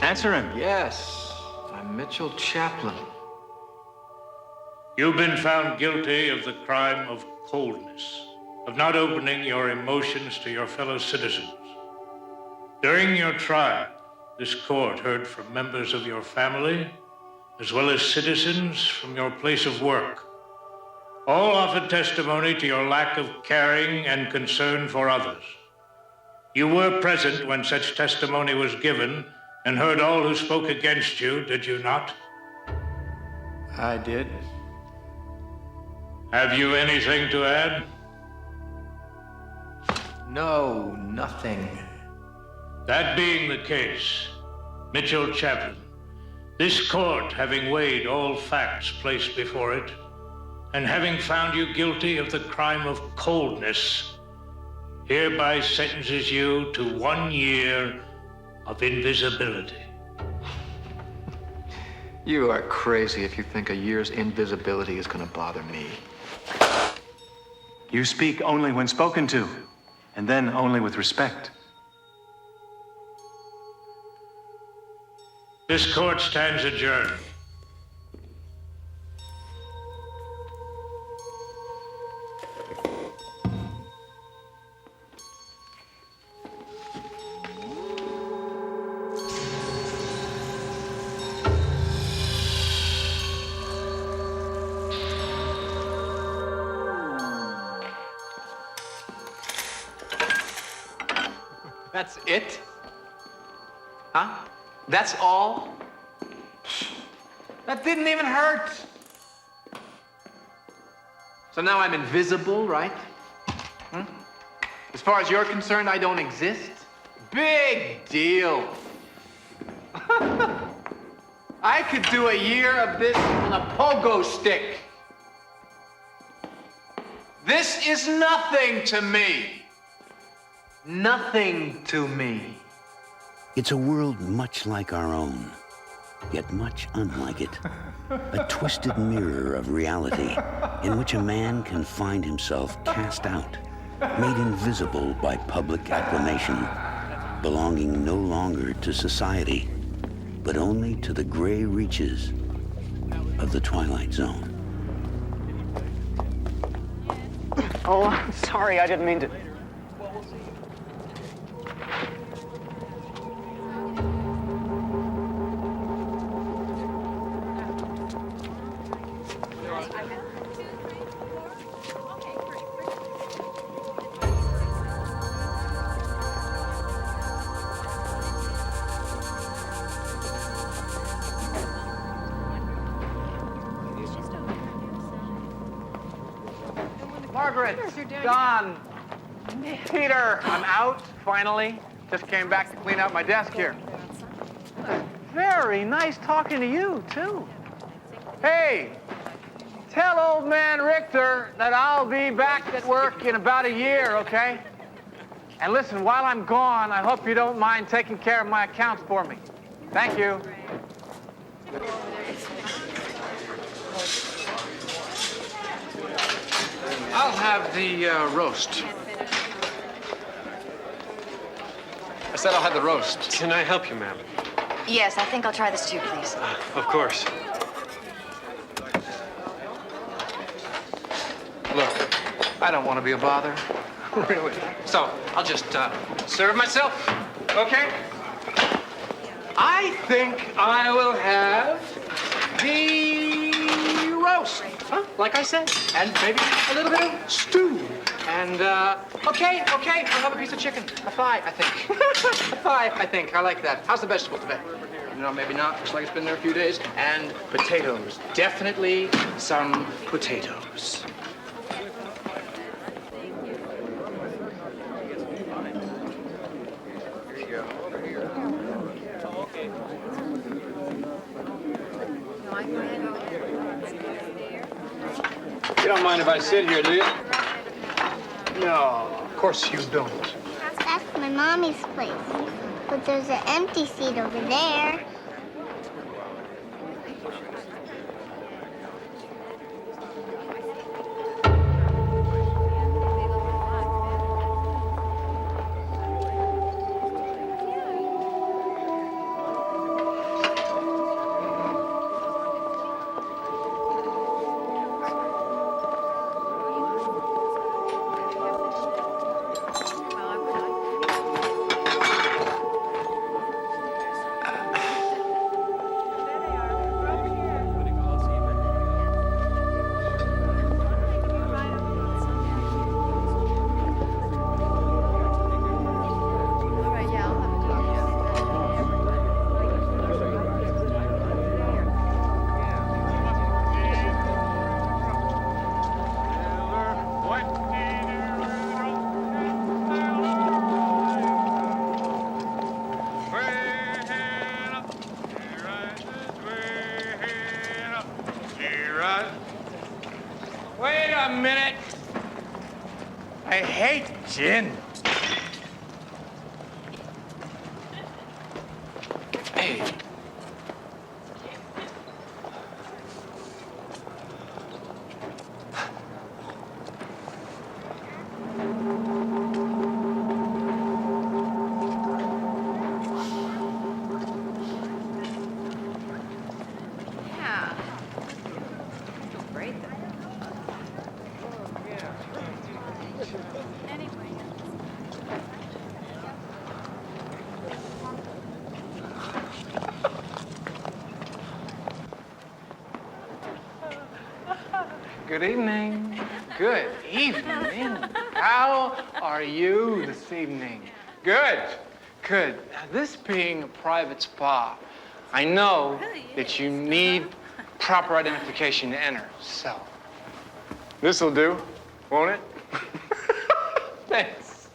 Answer him. Yes, I'm Mitchell Chaplin. You've been found guilty of the crime of coldness, of not opening your emotions to your fellow citizens. During your trial, this court heard from members of your family, as well as citizens from your place of work. All offered testimony to your lack of caring and concern for others. You were present when such testimony was given and heard all who spoke against you, did you not? I did. Have you anything to add? No, nothing. That being the case, Mitchell Chaplin, this court, having weighed all facts placed before it, and having found you guilty of the crime of coldness, hereby sentences you to 1 year of invisibility. You are crazy if you think a year's invisibility is going to bother me. You speak only when spoken to, and then only with respect. This court stands adjourned. That's it? Huh? That's all? That didn't even hurt. So now I'm invisible, right? As far as you're concerned, I don't exist? Big deal. I could do a year of this on a pogo stick. This is nothing to me. Nothing to me. It's a world much like our own, yet much unlike it. A twisted mirror of reality in which a man can find himself cast out, made invisible by public acclamation, belonging no longer to society, but only to the gray reaches of the Twilight Zone. Oh, I'm sorry. I didn't mean to. Margaret, Don, Peter, I'm out, finally. Just came back to clean out my desk here. Very nice talking to you, too. Hey, tell old man Richter that I'll be back at work in about a year, okay? And listen, while I'm gone, I hope you don't mind taking care of my accounts for me. Thank you. I'll have the roast. I said I'll have the roast. Can I help you, ma'am? Yes, I think I'll try this too, please. Of course. Look, I don't want to be a bother. Really. So I'll just serve myself. Okay? I think I will have the roast, huh? Like I said, and maybe a little bit of stew. And, okay, I'll have a piece of chicken. A thigh, I think. A thigh, I think. I like that. How's the vegetable today? No, maybe not. Looks like it's been there a few days. And potatoes. Definitely some potatoes. You don't mind if I sit here, do you? No, of course you don't. That's my mommy's place. But there's an empty seat over there. Wait a minute. I hate gin. Hey. Yeah. Great. Good evening. Good evening. How are you this evening? Good. Good. Now, this being a private spa, I know that you need proper identification to enter. So, this'll do, won't it? Thanks.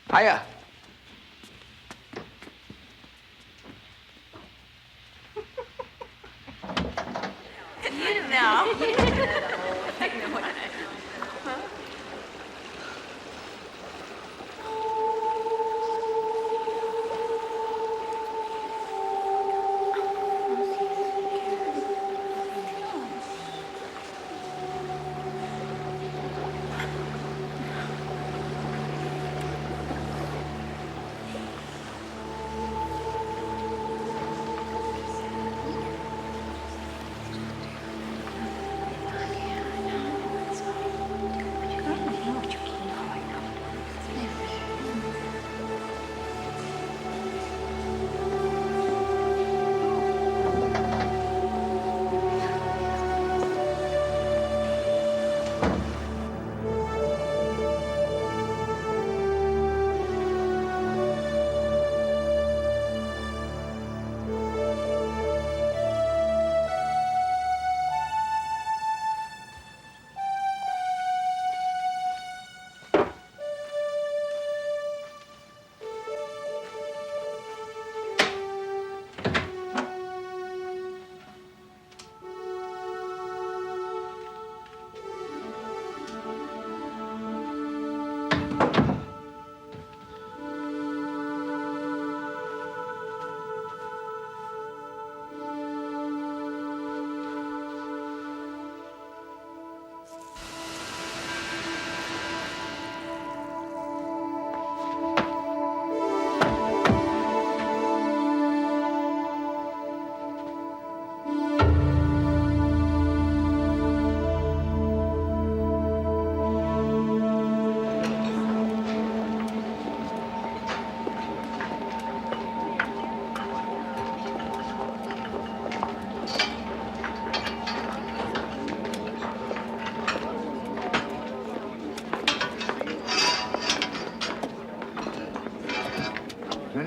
Hiya. No.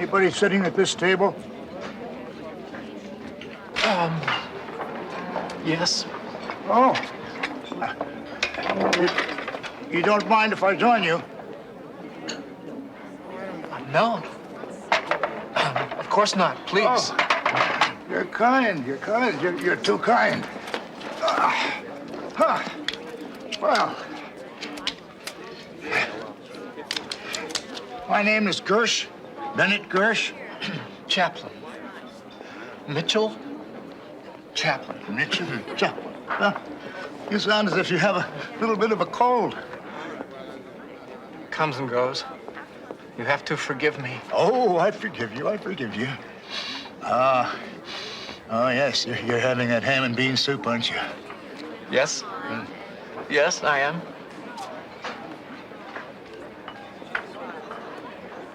Anybody sitting at this table? Yes. Oh. You don't mind if I join you? No. Of course not. Please. Oh, you're kind. You're kind. You're too kind. Well, my name is Gersh, Bennett Gersh. Chaplain. Mitchell? Chaplain. Mitchell Chaplain. Well, you sound as if you have a little bit of a cold. Comes and goes. You have to forgive me. Oh, I forgive you. I forgive you. Oh, yes. You're having that ham and bean soup, aren't you? Yes. Yes, I am.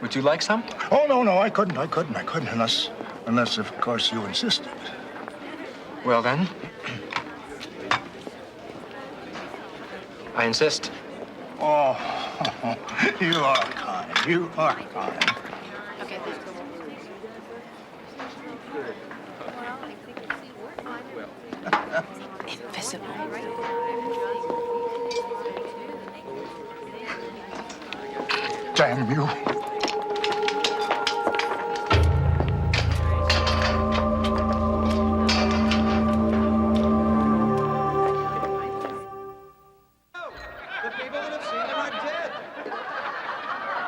Would you like some? Oh, no, I couldn't, unless, of course, you insisted. Well, then. I insist. Oh, you are kind. You are kind. Okay, thanks. Invisible. Damn you.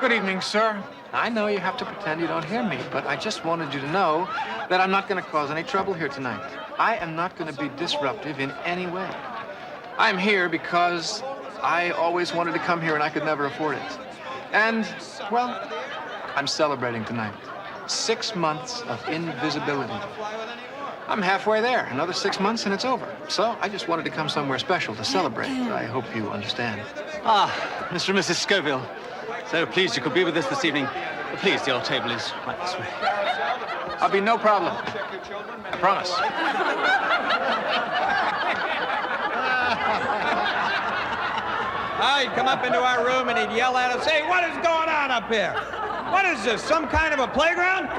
Good evening, sir. I know you have to pretend you don't hear me, but I just wanted you to know that I'm not going to cause any trouble here tonight. I am not going to be disruptive in any way. I'm here because I always wanted to come here and I could never afford it. And, well, I'm celebrating tonight. 6 months of invisibility. I'm halfway there. Another 6 months and it's over. So I just wanted to come somewhere special to celebrate. I hope you understand. Ah, Mr. and Mrs. Scoville. So pleased you could be with us this evening. Please, the old table is right this way. I'll be no problem. I promise. He'd come up into our room and he'd yell at us, "Hey, what is going on up here? What is this, some kind of a playground?"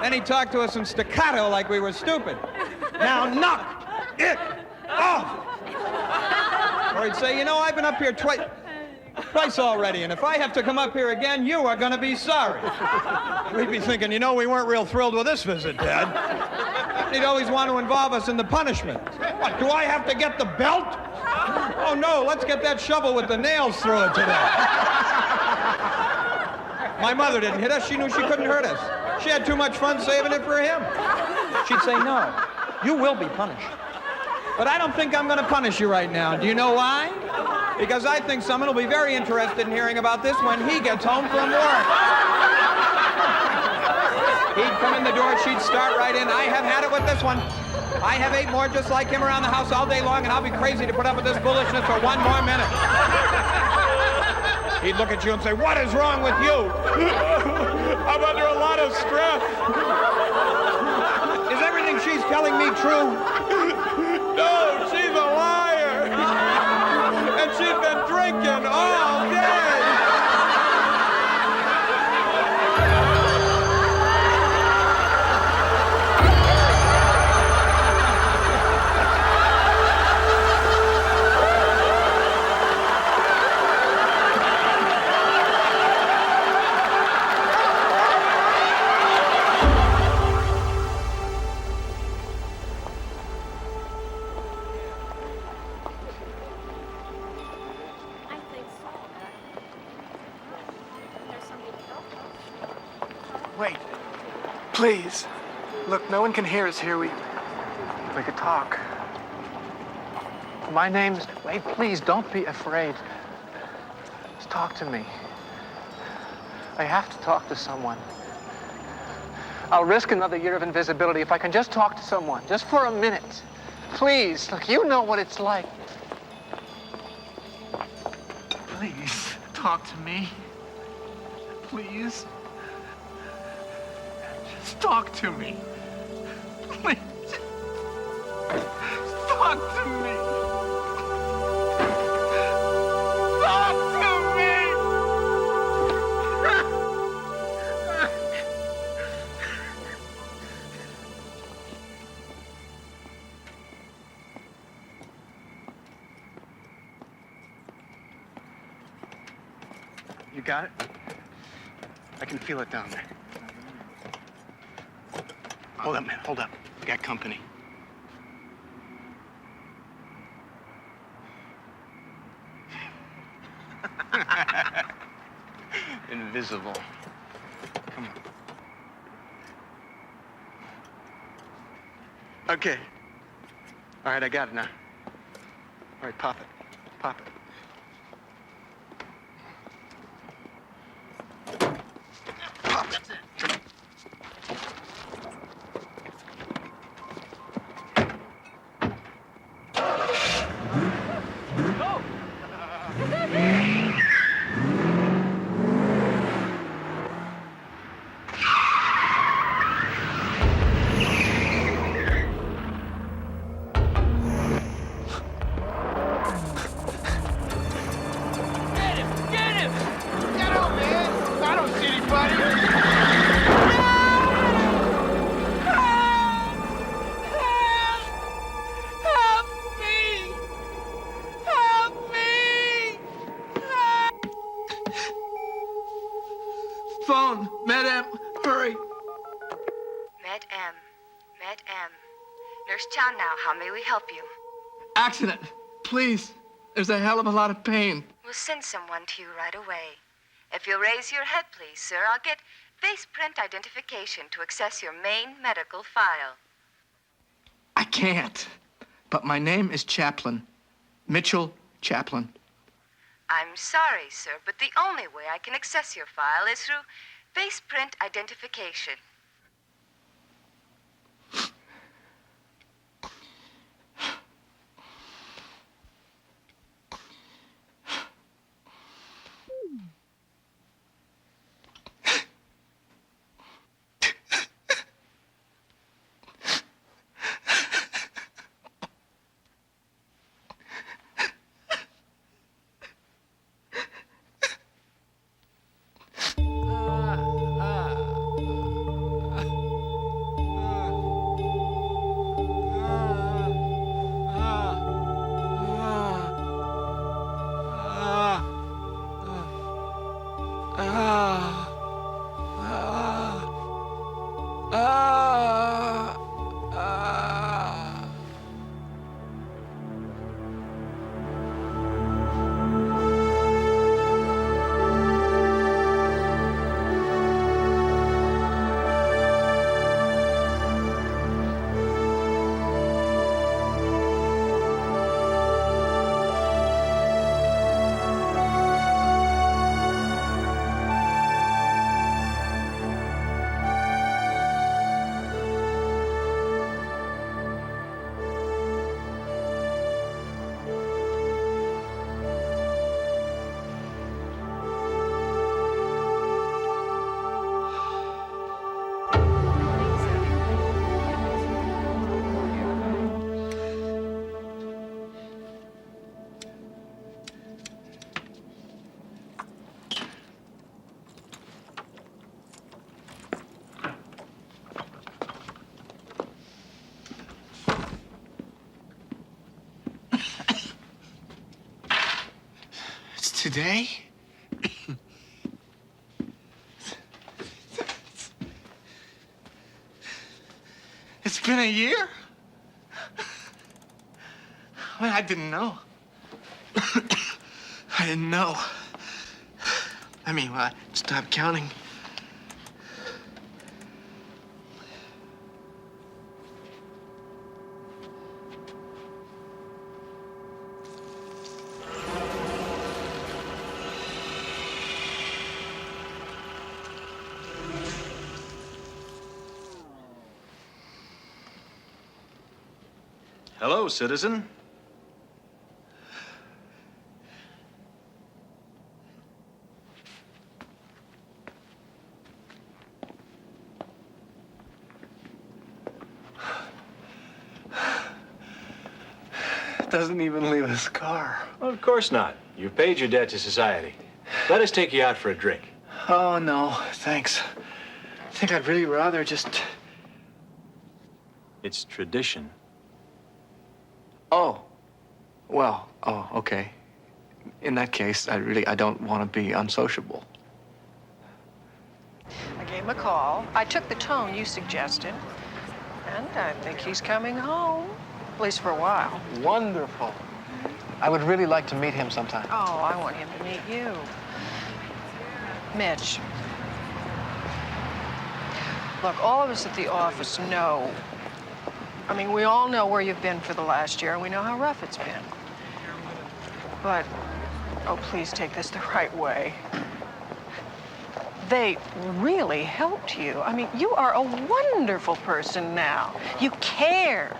Then he'd talk to us in staccato like we were stupid. "Now knock it off." Or he'd say, "You know, I've been up here twice already, and if I have to come up here again, you are going to be sorry." We'd be thinking, you know, we weren't real thrilled with this visit, Dad. He'd always want to involve us in the punishment. What, do I have to get the belt? Oh, no, let's get that shovel with the nails through it today. My mother didn't hit us. She knew she couldn't hurt us. She had too much fun saving it for him. She'd say, "No, you will be punished. But I don't think I'm going to punish you right now. Do you know why? Because I think someone will be very interested in hearing about this when he gets home from work." He'd come in the door, she'd start right in. "I have had it with this one. I have 8 more just like him around the house all day long, and I'll be crazy to put up with this foolishness for 1 more minute." He'd look at you and say, "What is wrong with you?" "I'm under a lot of stress." "Is everything she's telling me true?" "No, she's a liar. And she's been drinking all day." Wait. Please. Look, no one can hear us here. We could talk. My name's... Wait, please, don't be afraid. Just talk to me. I have to talk to someone. I'll risk another year of invisibility if I can just talk to someone, just for a minute. Please, look, you know what it's like. Please, talk to me. Please. Just talk to me. Please. Talk to me. Talk to me. You got it? I can feel it down there. Hold up, man. Hold up. I got company. Invisible. Come on. Okay. All right, I got it now. All right, pop it. Pop it. Pop it. Phone, Madam, hurry. Med M. Med M. Nurse Chan now, how may we help you? Accident, please. There's a hell of a lot of pain. We'll send someone to you right away. If you'll raise your head, please, sir, I'll get face print identification to access your main medical file. I can't. But my name is Chaplin. Mitchell Chaplin. I'm sorry, sir, but the only way I can access your file is through face print identification. Today? It's been a year? Well, I didn't know. I didn't know. I mean, well, I stopped counting. Hello, citizen. Doesn't even leave a scar. Well, of course not. You've paid your debt to society. Let us take you out for a drink. Oh, no, thanks. I think I'd really rather just... It's tradition. Oh. Well, oh, okay. In that case, I don't want to be unsociable. I gave him a call. I took the tone you suggested. And I think he's coming home. At least for a while. Wonderful. I would really like to meet him sometime. Oh, I want him to meet you. Mitch. Look, all of us at the office know. I mean, we all know where you've been for the last year, and we know how rough it's been. But, oh, please take this the right way. They really helped you. I mean, you are a wonderful person now. You care.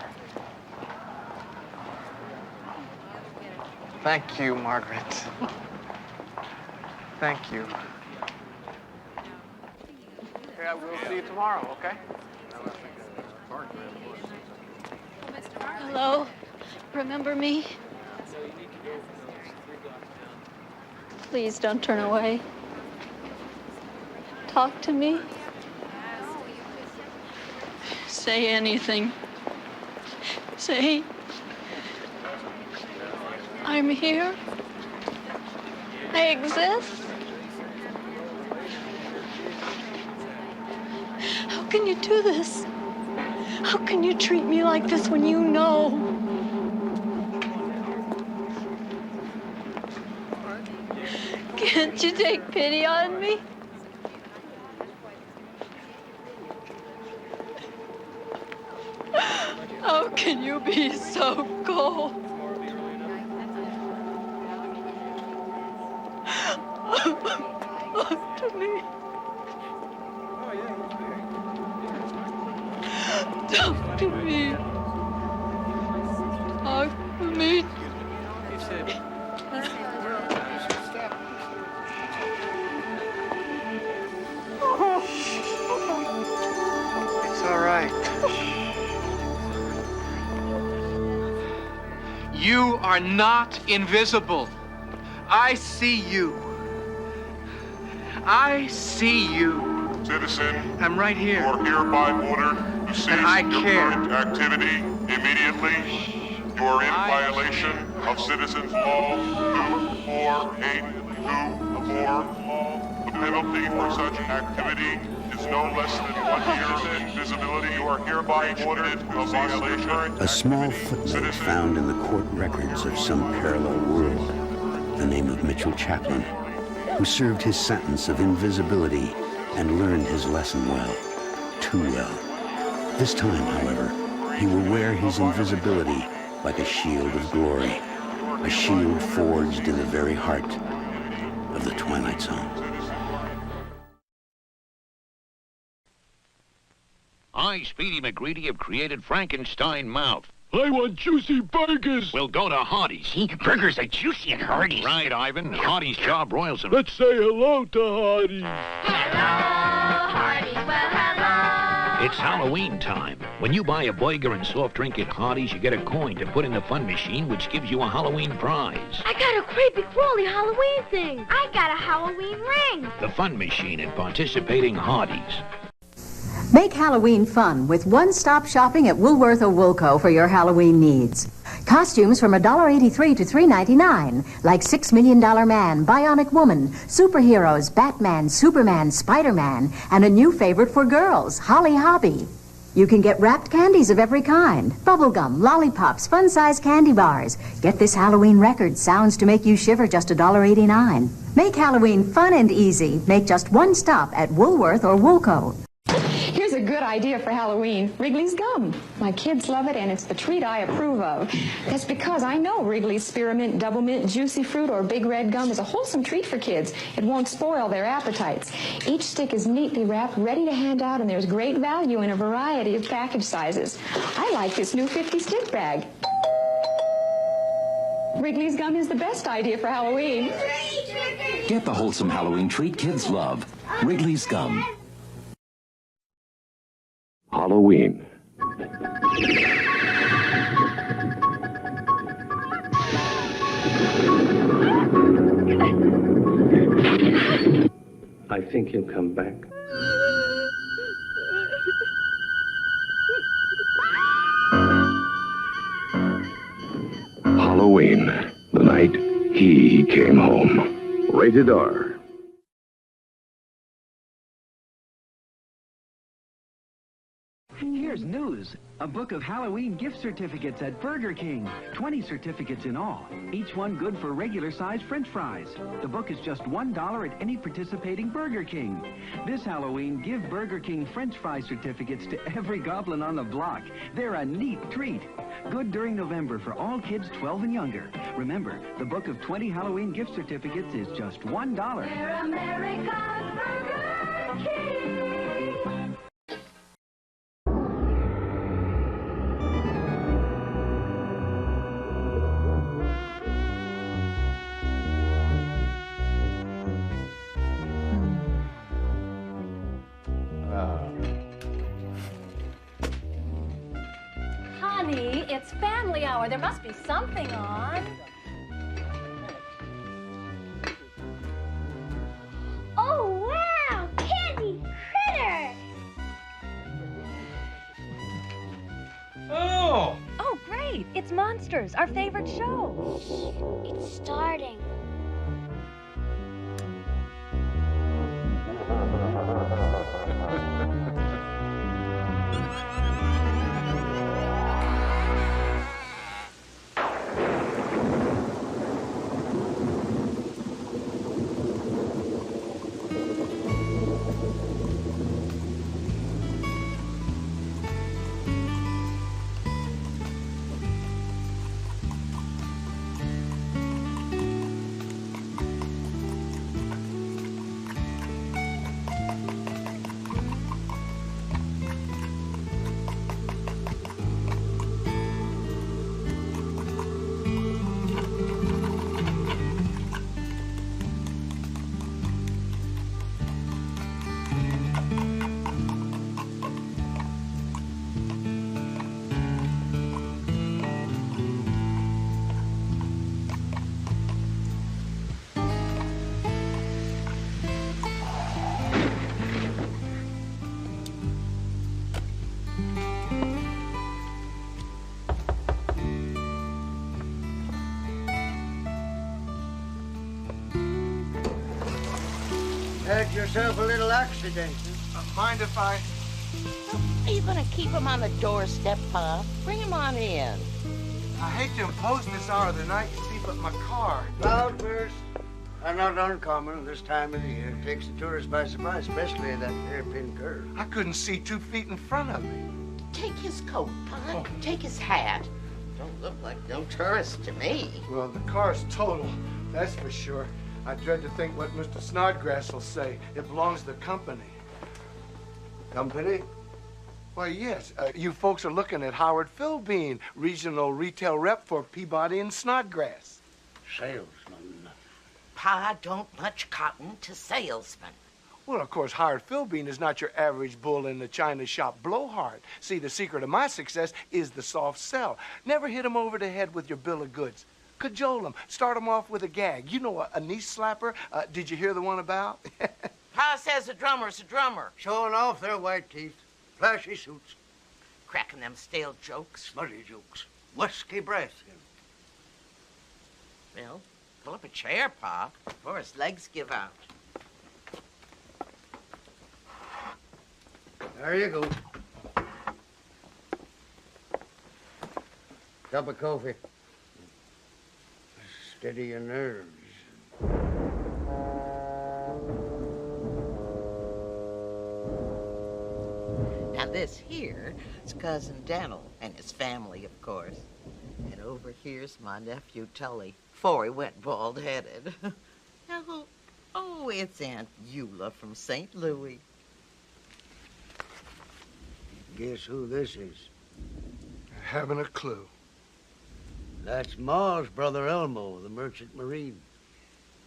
Thank you, Margaret. Thank you. Okay, I will see you tomorrow, okay? Hello? Remember me? Please don't turn away. Talk to me. Say anything. Say, I'm here. I exist. How can you do this? How can you treat me like this when you know? Can't you take pity on me? How can you be so cold? Talk to me. Talk to me. Talk to me. It's all right. You are not invisible. I see you. I see you. Citizen, I'm right here. you are hereby ordered to cease your current activity immediately. You are in violation of Citizens Law 248244. The penalty for such activity is no less than 1 year of invisibility. You are hereby ordered to cease your current A small footnote found in the court records of some parallel world, the name of Mitchell Chaplin, who served his sentence of invisibility and learned his lesson well, too well. This time, however, he will wear his invisibility like a shield of glory, a shield forged in the very heart of the Twilight Zone. I, Speedy McGreedy, have created Frankenstein Mouth. I want juicy burgers. We'll go to Hardee's. See, burgers are juicy at Hardee's. Right, Ivan. Hardee's job roils them. Let's say hello to Hardee's. Hello, Hardee's. Well, hello. It's Halloween time. When you buy a burger and soft drink at Hardee's, you get a coin to put in the fun machine, which gives you a Halloween prize. I got a creepy crawly Halloween thing. I got a Halloween ring. The fun machine at participating Hardee's. Make Halloween fun with one-stop shopping at Woolworth or Woolco for your Halloween needs. Costumes from $1.83 to $3.99, like $6 Million Man, Bionic Woman, superheroes, Batman, Superman, Spider-Man, and a new favorite for girls, Holly Hobby. You can get wrapped candies of every kind, bubblegum, lollipops, fun-size candy bars. Get this Halloween record, Sounds to Make You Shiver, just $1.89. Make Halloween fun and easy. Make just one stop at Woolworth or Woolco. Here's a good idea for Halloween, Wrigley's Gum. My kids love it, and it's the treat I approve of. That's because I know Wrigley's Spearmint, Double Mint, Juicy Fruit, or Big Red Gum is a wholesome treat for kids. It won't spoil their appetites. Each stick is neatly wrapped, ready to hand out, and there's great value in a variety of package sizes. I like this new 50-stick bag. Wrigley's Gum is the best idea for Halloween. Get the wholesome Halloween treat kids love. Wrigley's Gum. Halloween. I think he'll come back. Halloween, the night he came home. Rated R. Here's news. A book of Halloween gift certificates at Burger King. 20 certificates in all. Each one good for regular-sized French fries. The book is just $1 at any participating Burger King. This Halloween, give Burger King French fry certificates to every goblin on the block. They're a neat treat. Good during November for all kids 12 and younger. Remember, the book of 20 Halloween gift certificates is just $1. They're America's Burger King. Honey, it's family hour. There must be something on. Oh, wow! Candy critter! Oh! Oh, great. It's Monsters, our favorite show. It's starting. Had yourself a little accident. Mind if I... Are you gonna keep him on the doorstep, Pa? Bring him on in. I hate to impose this hour of the night, you see, but my car... Cloudbursts are not uncommon this time of the year. It takes the tourists by surprise, especially that hairpin curve. I couldn't see 2 feet in front of me. Take his coat, Pa. Take his hat. Don't look like no tourist to me. Well, the car's total, that's for sure. I dread to think what Mr. Snodgrass will say. It belongs to the company. Company? Why, yes. You folks are looking at Howard Philbean, regional retail rep for Peabody and Snodgrass. Salesman. Pa don't much cotton to salesmen. Well, of course, Howard Philbean is not your average bull in the china shop blowhard. See, the secret of my success is the soft sell. Never hit him over the head with your bill of goods. Cajole him. Start him off with a gag. You know, a knee slapper. Did you hear the one about? Pa says a drummer's a drummer. Showing off their white teeth. Flashy suits. Cracking them stale jokes. Smutty jokes. Whiskey breath. Well, pull up a chair, Pa, before his legs give out. There you go. Cup of coffee. Steady your nerves. Now this here is Cousin Daniel and his family, of course. And over here's my nephew Tully, before he went bald-headed. Now, oh, it's Aunt Eula from St. Louis. Guess who this is? Haven't a clue. That's Ma's brother Elmo, the merchant marine.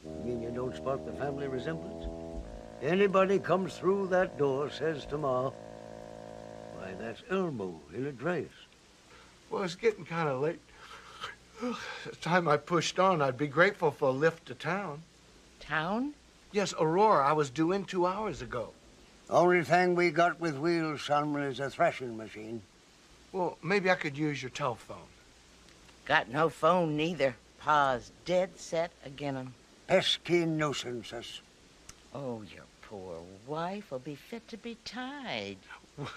You mean you don't spot the family resemblance? Anybody comes through that door says to Ma, why, that's Elmo in a dress. Well, it's getting kind of late. The time I pushed on, I'd be grateful for a lift to town. Town? Yes, Aurora. I was due in 2 hours ago. Only thing we got with wheels, son, is a threshing machine. Well, maybe I could use your telephone. Got no phone, neither. Pa's dead set agin him. Pesky nuisances. Oh, your poor wife will be fit to be tied.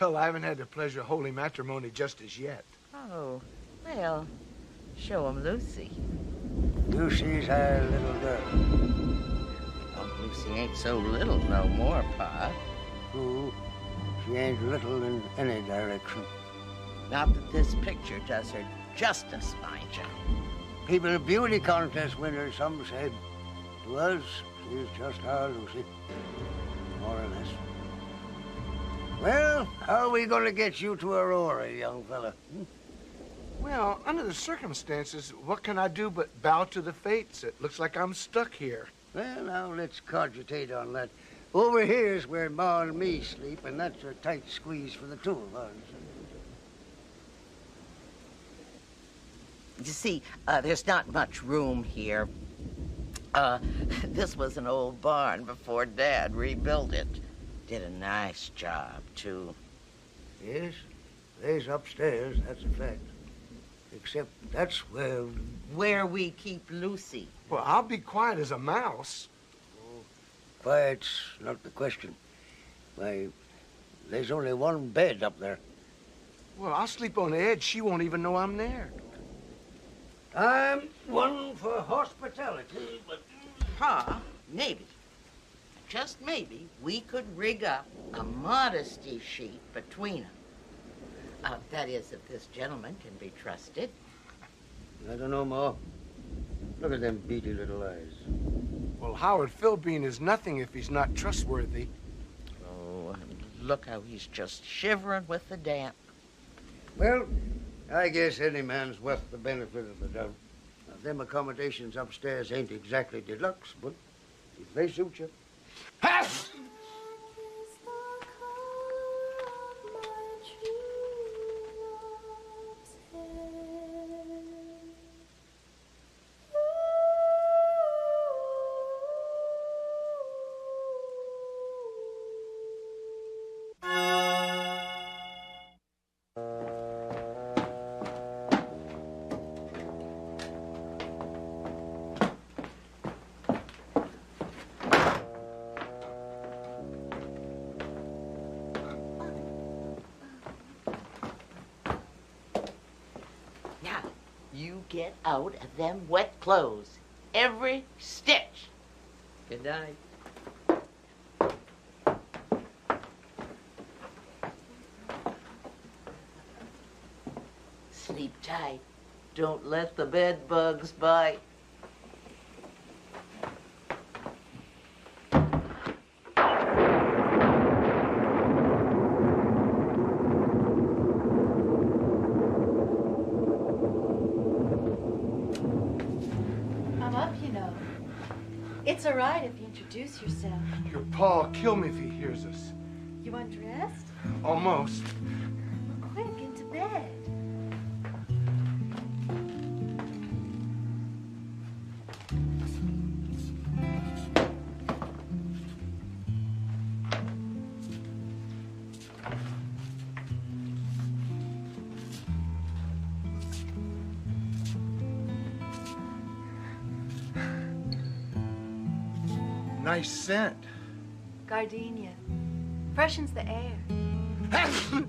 Well, I haven't had the pleasure of holy matrimony just as yet. Oh, well, show him Lucy. Lucy's our little girl. Oh, Lucy ain't so little no more, Pa. Oh, she ain't little in any direction. Not that this picture does her justice, mind you. People beauty contest winners, some say. To us, she's just our Lucy. More or less. Well, how are we going to get you to Aurora, young fella? Well, under the circumstances, what can I do but bow to the fates? It looks like I'm stuck here. Well, now, let's cogitate on that. Over here's where Ma and me sleep, and that's a tight squeeze for the two of us. You see, there's not much room here. This was an old barn before Dad rebuilt it. Did a nice job, too. Yes, there's upstairs, that's a fact. Except that's where we keep Lucy. Well, I'll be quiet as a mouse. Quiet's not the question. Why, there's only one bed up there. Well, I'll sleep on the edge. She won't even know I'm there. I'm one for hospitality, but... Pa, maybe, just maybe, we could rig up a modesty sheet between them. That is, if this gentleman can be trusted. I don't know, Ma. Look at them beady little eyes. Well, Howard Philbean is nothing if he's not trustworthy. Oh, and look how he's just shivering with the damp. Well, I guess any man's worth the benefit of the doubt. Now, them accommodations upstairs ain't exactly deluxe, but if they suit you. Half! You get out of them wet clothes. Every stitch. Good night. Sleep tight. Don't let the bed bugs bite. It's all right if you introduce yourself. Your pa will kill me if he hears us. You undressed? Almost. Quick, into bed. Nice scent. Gardenia. Freshens the air. You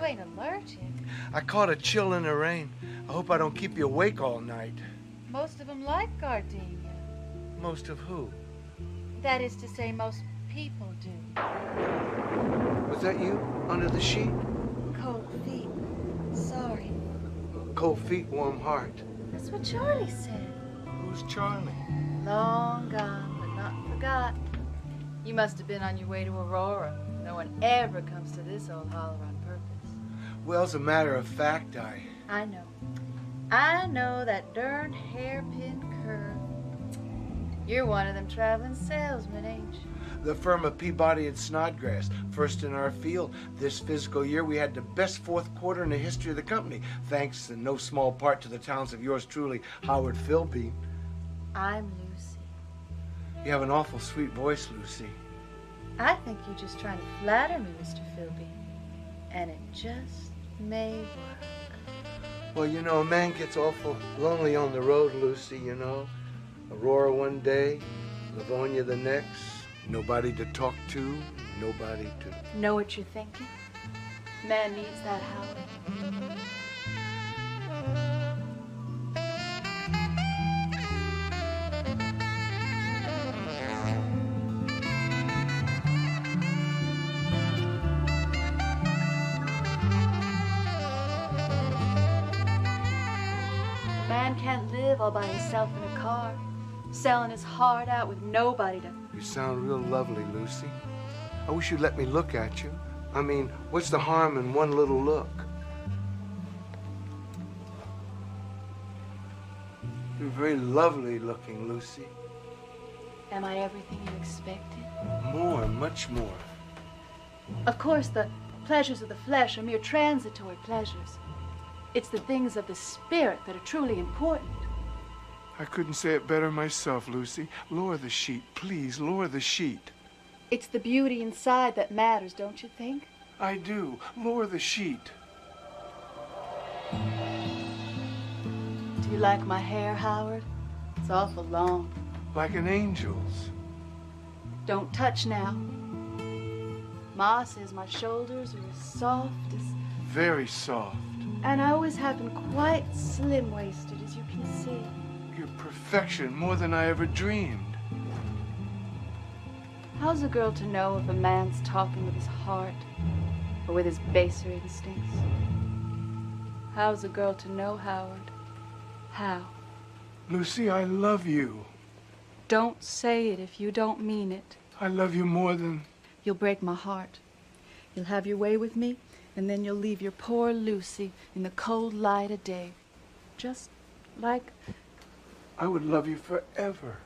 ain't allergic. I caught a chill in the rain. I hope I don't keep you awake all night. Most of them like gardenia. Most of who? That is to say, most people do. Was that you under the sheet? Cold feet. Sorry. Cold feet, warm heart. That's what Charlie said. Who's Charlie? Long gone, but not forgotten. You must have been on your way to Aurora. No one ever comes to this old holler on purpose. Well, as a matter of fact, I know. I know that darn hairpin curve. You're one of them traveling salesmen, ain't you? The firm of Peabody and Snodgrass, first in our field. This fiscal year, we had the best fourth quarter in the history of the company, thanks in no small part to the talents of yours truly, Howard Philbean. I'm Lucy. You have an awful sweet voice, Lucy. I think you're just trying to flatter me, Mr. Philbean. And it just may work. Well, you know, a man gets awful lonely on the road, Lucy, you know. Aurora one day, Livonia the next. Nobody to talk to, nobody to... Know what you're thinking? Man needs that, Howard. Man can't live all by himself in a car, selling his heart out with nobody to... You sound real lovely, Lucy. I wish you'd let me look at you. I mean, what's the harm in one little look? You're very lovely looking, Lucy. Am I everything you expected? More, much more. Of course, the pleasures of the flesh are mere transitory pleasures. It's the things of the spirit that are truly important. I couldn't say it better myself, Lucy. Lower the sheet, please, lower the sheet. It's the beauty inside that matters, don't you think? I do. Lower the sheet. Do you like my hair, Howard? It's awful long. Like an angel's. Don't touch now. Ma says my shoulders are as soft as... Very soft. And I always have been quite slim-waisted, as you can see. You're perfection, more than I ever dreamed. How's a girl to know if a man's talking with his heart or with his baser instincts? How's a girl to know, Howard? How? Lucy, I love you. Don't say it if you don't mean it. I love you more than... You'll break my heart. You'll have your way with me, and then you'll leave your poor Lucy in the cold light of day. Just like... I would love you forever.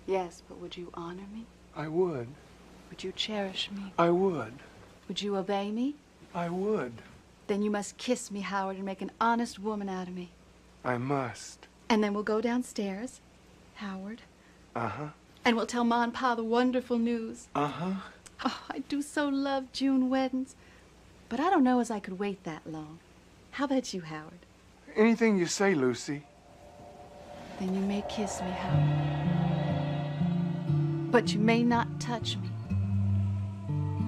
Yes, but would you honor me? I would. Would you cherish me? I would. Would you obey me? I would. Then you must kiss me, Howard, and make an honest woman out of me. I must. And then we'll go downstairs, Howard. Uh-huh. And we'll tell Ma and Pa the wonderful news. Uh-huh. Oh, I do so love June weddings. But I don't know as I could wait that long. How about you, Howard? Anything you say, Lucy. Then you may kiss me, Howard. But you may not touch me.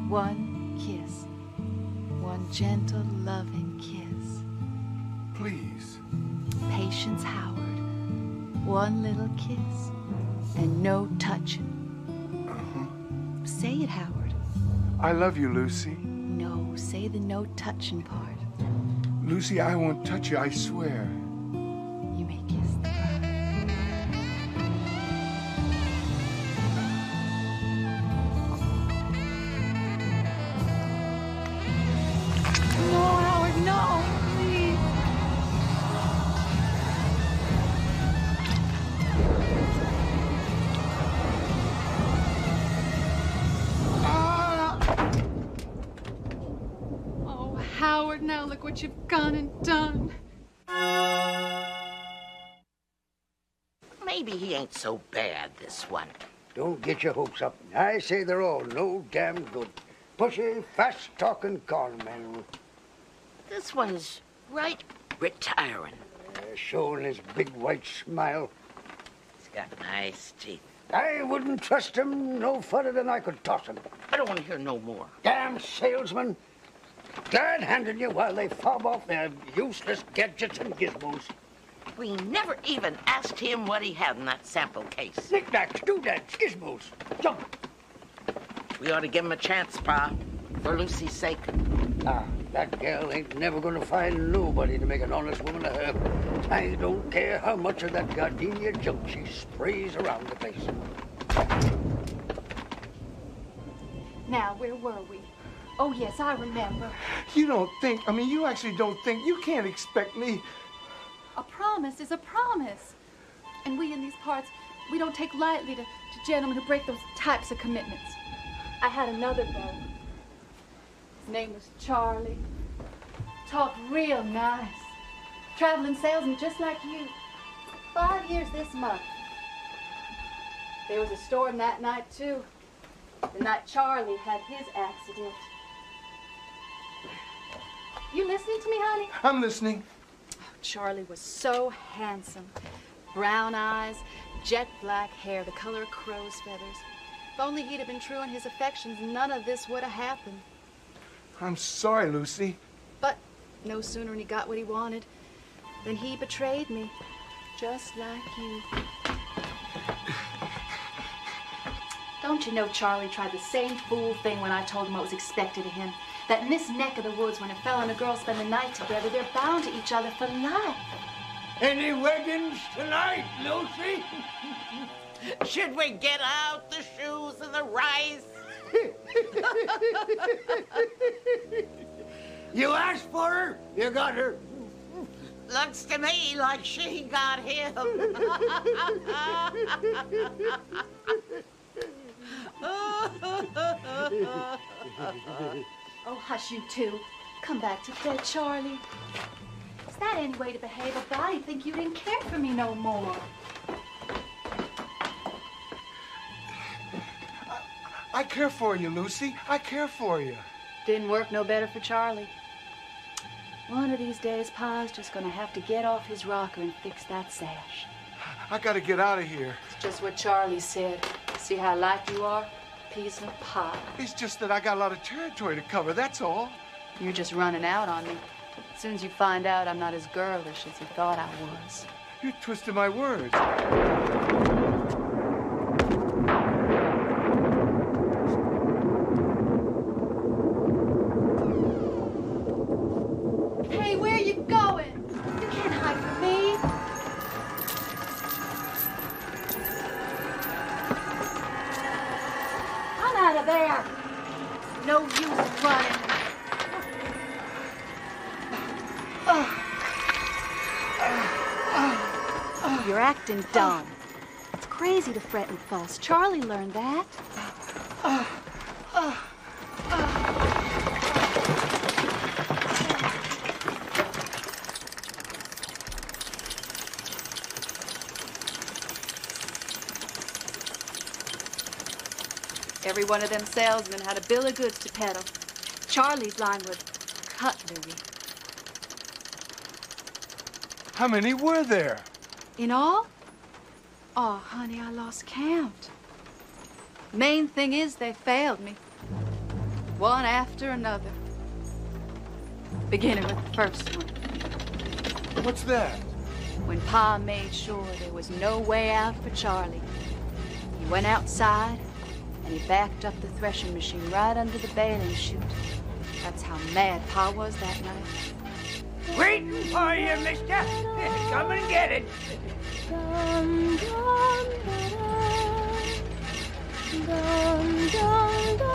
One kiss. One gentle, loving kiss. Please. Patience, Howard. One little kiss. And no touching. Uh-huh. Say it, Howard. I love you, Lucy. No, say the no touching part. Lucy, I won't touch you, I swear. You may kiss the bride. No, Howard, no, please. Oh, Howard, now look what you've gone and done. Maybe he ain't so bad, this one. Don't get your hopes up. I say they're all no damn good. Pushy, fast-talking con men. This one's right retiring. Showing his big white smile. He's got nice teeth. I wouldn't trust him no further than I could toss him. I don't want to hear no more. Damn salesman. Glad-handing you while they fob off their useless gadgets and gizmos. We never even asked him what he had in that sample case. Knickknacks, doodads, gizmos. Jump. We ought to give him a chance, Pa, for Lucy's sake. Ah, that gal ain't never gonna find nobody to make an honest woman of her. I don't care how much of that gardenia junk she sprays around the place. Now, where were we? Oh, yes, I remember. You don't think, you actually don't think, you can't expect me. A promise is a promise. And we in these parts, we don't take lightly to gentlemen who break those types of commitments. I had another beau. His name was Charlie. Talked real nice. Traveling salesman just like you. 5 years this month. There was a storm that night, too. The night Charlie had his accident. You listening to me, honey? I'm listening. Charlie was so handsome. Brown eyes, jet black hair, the color of crow's feathers. If only he'd have been true in his affections, none of this would have happened. I'm sorry, Lucy. But no sooner than he got what he wanted than he betrayed me, just like you. Don't you know Charlie tried the same fool thing when I told him what was expected of him? That in this neck of the woods, when a fella and a girl spend the night together, they're bound to each other for life. Any weddings tonight, Lucy? Should we get out the shoes and the rice? You asked for her, you got her. Looks to me like she got him. Oh, hush, you two. Come back to bed, Charlie. Is that any way to behave? A body think you didn't care for me no more. I care for you, Lucy. I care for you. Didn't work no better for Charlie. One of these days, Pa's just gonna have to get off his rocker and fix that sash. I gotta get out of here. It's just what Charlie said. See how alike you are? Peas and pie. It's just that I got a lot of territory to cover, that's all. You're just running out on me. As soon as you find out I'm not as girlish as you thought I was. You're twisting my words. Hey, where are you going? You can't hide from me. I'm out of there. No use running. You're acting dumb. It's crazy to fret and fuss. Charlie learned that. Every one of them salesmen had a bill of goods to peddle. Charlie's line was cutlery. How many were there? In all? Oh, honey, I lost count. Main thing is they failed me. One after another. Beginning with the first one. What's that? When Pa made sure there was no way out for Charlie, he went outside and he backed up the threshing machine right under the baling chute. That's how mad Pa was that night. Waiting for you, mister. Come and get it. Dum, dum, da, dum, dum, da,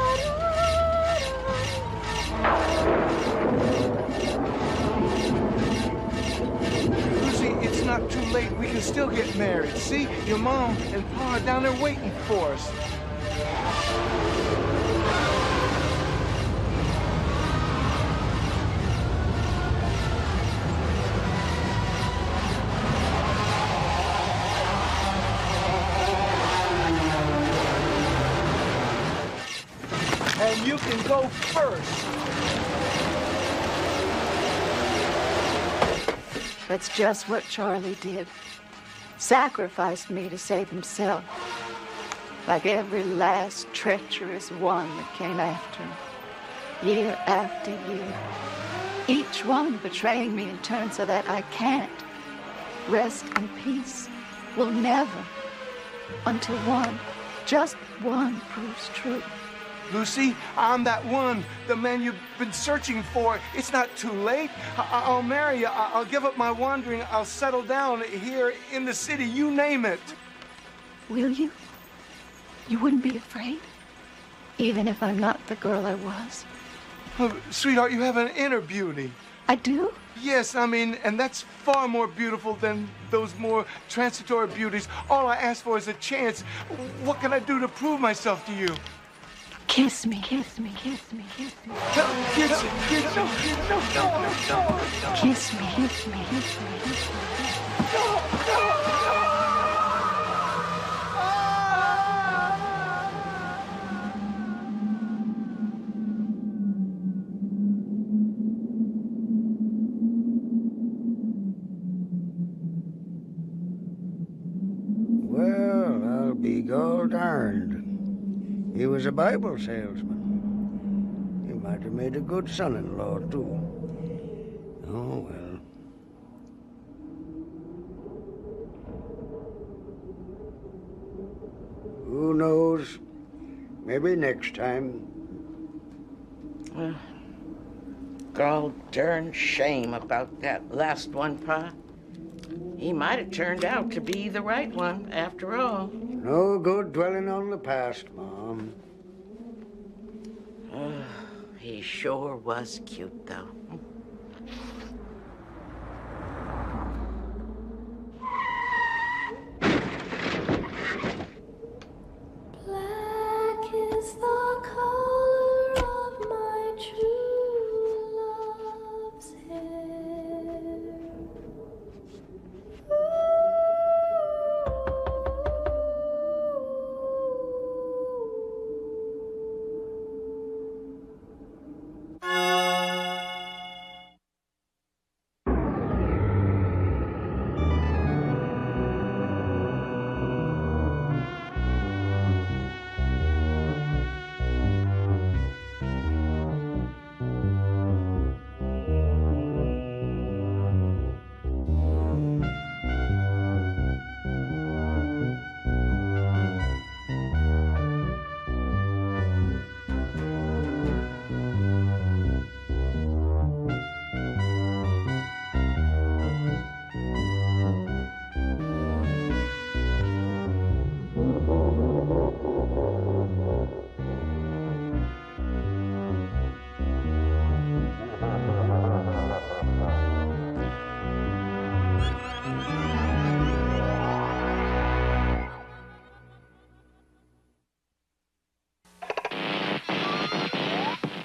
Lucy, it's not too late. We can still get married. See, your mom and Pa are down there waiting for us. And you can go first. That's just what Charlie did. Sacrificed me to save himself. Like every last treacherous one that came after him. Year after year. Each one betraying me in turn so that I can't rest in peace. Will never. Until one, just one, proves true. Lucy, I'm that one, the man you've been searching for. It's not too late. I'll marry you. I'll give up my wandering. I'll settle down here in the city. You name it. Will you? You wouldn't be afraid? Even if I'm not the girl I was? Oh, sweetheart, you have an inner beauty. I do? Yes, I mean, and that's far more beautiful than those more transitory beauties. All I ask for is a chance. What can I do to prove myself to you? Kiss me, kiss me, kiss me, kiss me. Kiss me, kiss me. No. Kiss me, kiss me, kiss me, kiss me. be gall darned. He was a Bible salesman. He might have made a good son-in-law, too. Oh, well. Who knows? Maybe next time. Gall darn shame about that last one, Pa. He might have turned out to be the right one, after all. No good dwelling on the past, Mom. He sure was cute, though. Black is the color of my true love's hair.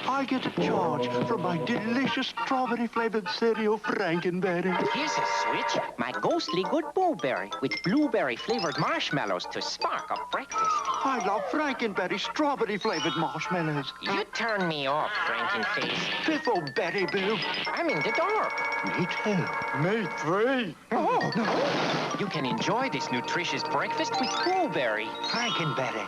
I get a charge for my delicious strawberry-flavored cereal, Frankenberry. Here's a switch. My ghostly good blueberry with blueberry-flavored marshmallows to spark up breakfast. I love Frankenberry strawberry-flavored marshmallows. You turn me off, Frankenface. Biffle-berry Boo. I'm in the dark. Me too. Me three. Oh, no. You can enjoy this nutritious breakfast with blueberry. Frankenberry.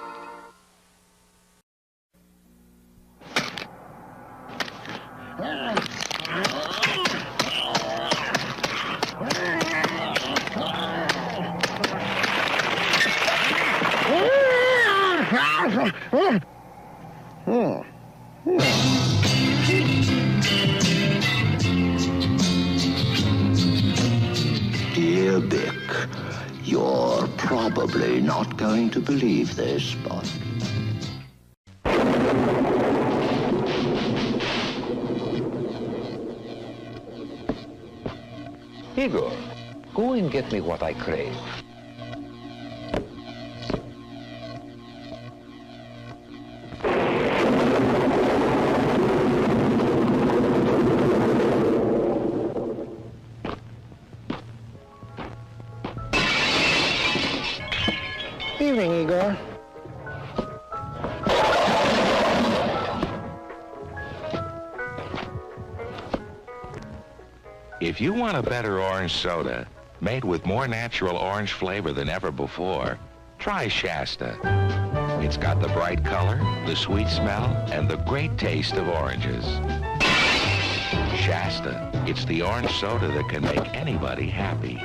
Dear Bick, you're probably not going to believe this, but... Igor, go and get me what I crave. Evening, Igor. If you want a better orange soda, made with more natural orange flavor than ever before, try Shasta. It's got the bright color, the sweet smell, and the great taste of oranges. Shasta, it's the orange soda that can make anybody happy.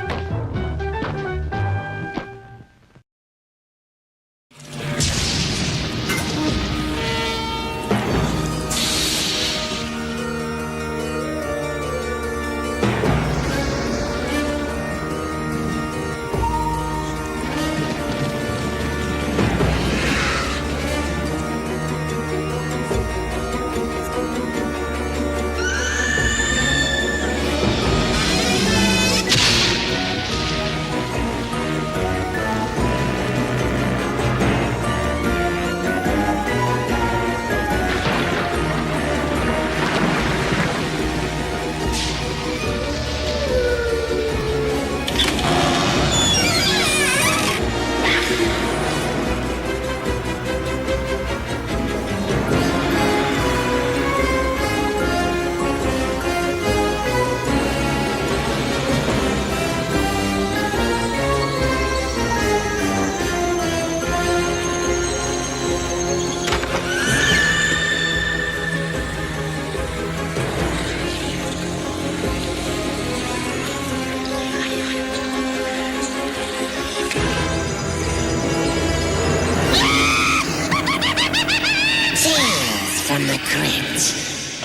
Crypt.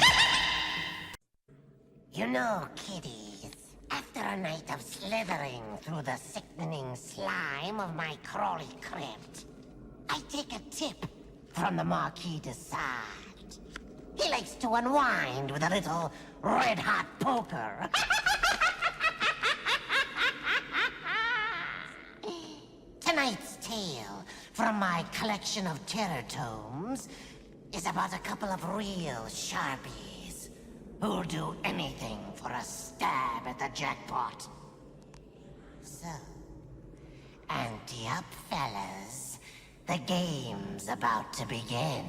You know, kiddies, after a night of slithering through the sickening slime of my crawly crypt, I take a tip from the Marquis de Sade. He likes to unwind with a little red-hot poker. Tonight's tale from my collection of terror tomes is about a couple of real sharpies who'll do anything for a stab at the jackpot. So, ante up, fellas. The game's about to begin.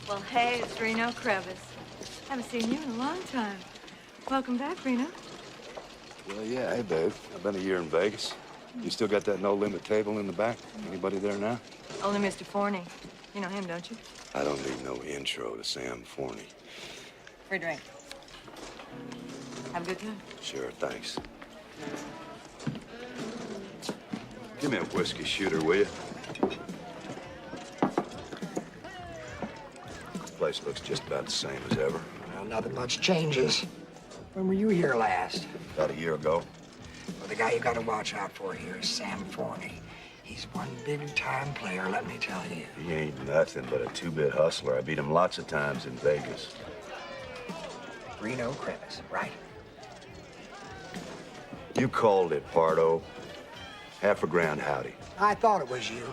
Well, hey, it's Reno Crevice. Haven't seen you in a long time. Welcome back, Reno. Well, yeah, hey, babe. I've been a year in Vegas. You still got that no-limit table in the back? Anybody there now? Only Mr. Forney. You know him, don't you? I don't need no intro to Sam Forney. Free drink. Have a good time. Sure, thanks. Give me a whiskey shooter, will you? This place looks just about the same as ever. Well, nothing much changes. When were you here last? About a year ago. Well, the guy you got to watch out for here is Sam Forney. He's one big-time player, let me tell you. He ain't nothing but a two-bit hustler. I beat him lots of times in Vegas. Reno Crevice, right? You called it, Pardo. Half a grand howdy. I thought it was you.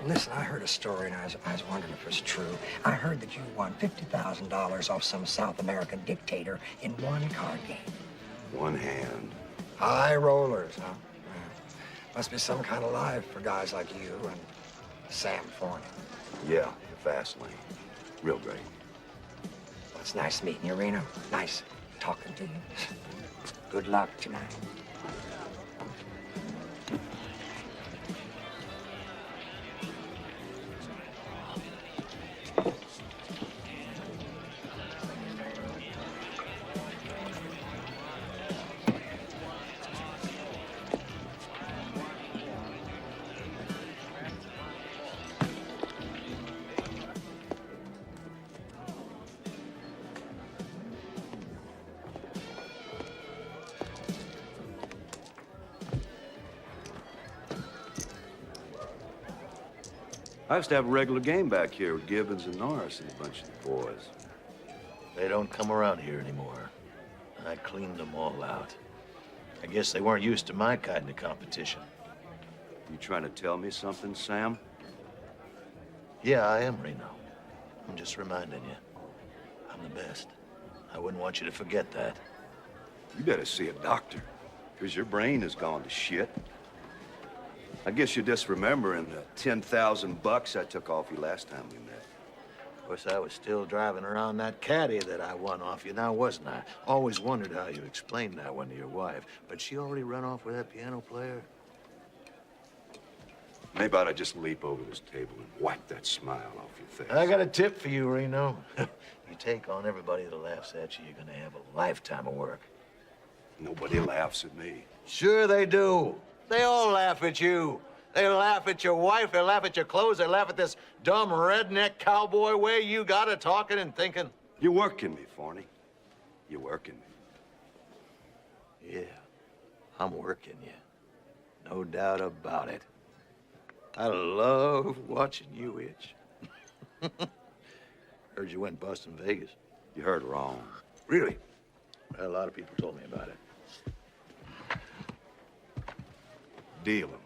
Listen, I heard a story, and I was wondering if it was true. I heard that you won $50,000 off some South American dictator in one card game. One hand. High rollers, huh? Yeah. Must be some kind of life for guys like you and Sam Forney. Yeah, the fast lane. Real great. Well, it's nice meeting you, Reno. Nice talking to you. Good luck tonight. I used to have a regular game back here with Gibbons and Norris and a bunch of the boys. They don't come around here anymore. I cleaned them all out. I guess they weren't used to my kind of competition. You trying to tell me something, Sam? Yeah, I am, Reno. I'm just reminding you. I'm the best. I wouldn't want you to forget that. You better see a doctor, because your brain has gone to shit. I guess you're just remembering the 10,000 bucks I took off you last time we met. Of course, I was still driving around that caddy that I won off you now, wasn't I? Always wondered how you explained that one to your wife. But she already run off with that piano player? Maybe I ought to just leap over this table and wipe that smile off your face. I got a tip for you, Reno. You take on everybody that laughs at you, you're gonna have a lifetime of work. Nobody laughs at me. Sure they do. They all laugh at you. They laugh at your wife, they laugh at your clothes, they laugh at this dumb redneck cowboy way you got of talking and thinking. You're working me, Forney. You're working me. Yeah, I'm working you. No doubt about it. I love watching you itch. Heard you went bust in Vegas. You heard wrong. Really? Well, a lot of people told me about it. Deal 'em.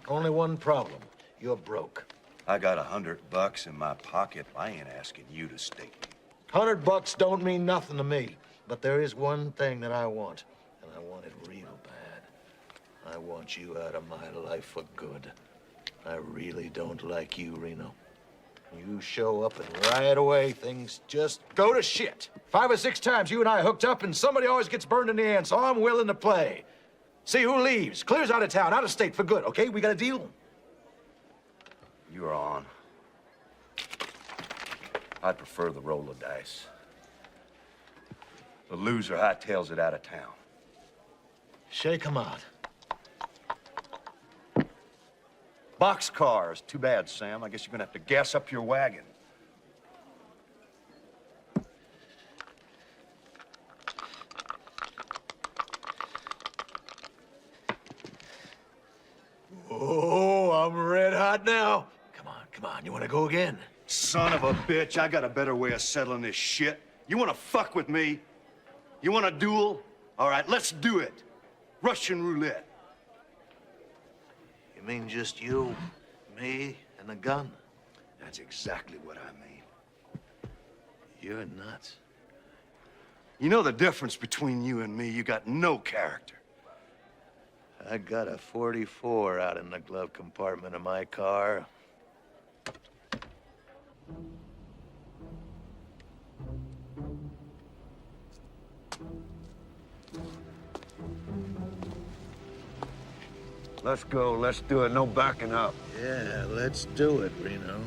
Only one problem. You're broke. I got $100 in my pocket. I ain't asking you to stake me. $100 don't mean nothing to me. But there is one thing that I want, and I want it real bad. I want you out of my life for good. I really don't like you, Reno. You show up and right away things just go to shit. 5 or 6 times you and I hooked up and somebody always gets burned in the end, so I'm willing to play. See who leaves, clears out of town, out of state for good, okay? We got a deal? You're on. I'd prefer the roll of dice. The loser hightails it out of town. Shake 'em out. Boxcars. Too bad, Sam. I guess you're gonna have to gas up your wagon. Oh, I'm red hot now. Come on, you wanna go again? Son of a bitch, I got a better way of settling this shit. You wanna fuck with me? You want a duel? All right, let's do it. Russian roulette. You mean just you, me, and a gun? That's exactly what I mean. You're nuts. You know the difference between you and me? You got no character. I got a .44 out in the glove compartment of my car. Let's go. Let's do it. No backing up. Yeah, let's do it, Reno.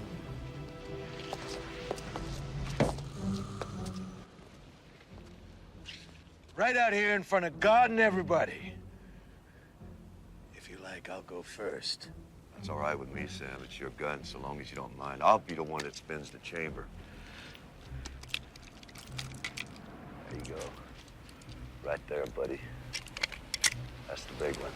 Right out here in front of God and everybody. If you like, I'll go first. That's all right with me, Sam. It's your gun, so long as you don't mind. I'll be the one that spins the chamber. There you go. Right there, buddy. That's the big one.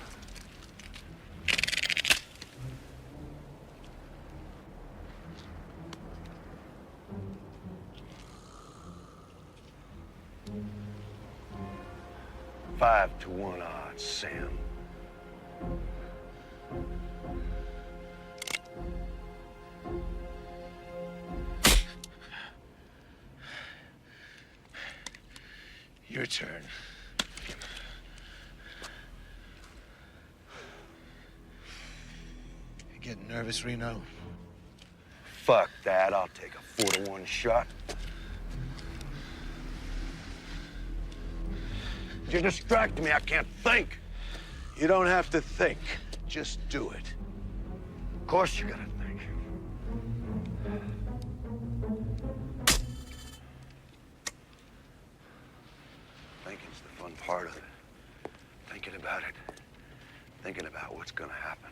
Five to 1 odds, Sam. Your turn. You getting nervous, Reno? Fuck that. I'll take a 4 to 1 shot. You distract me. I can't think. You don't have to think. Just do it. Of course you gotta think. Thinking's the fun part of it. Thinking about it. Thinking about what's gonna happen.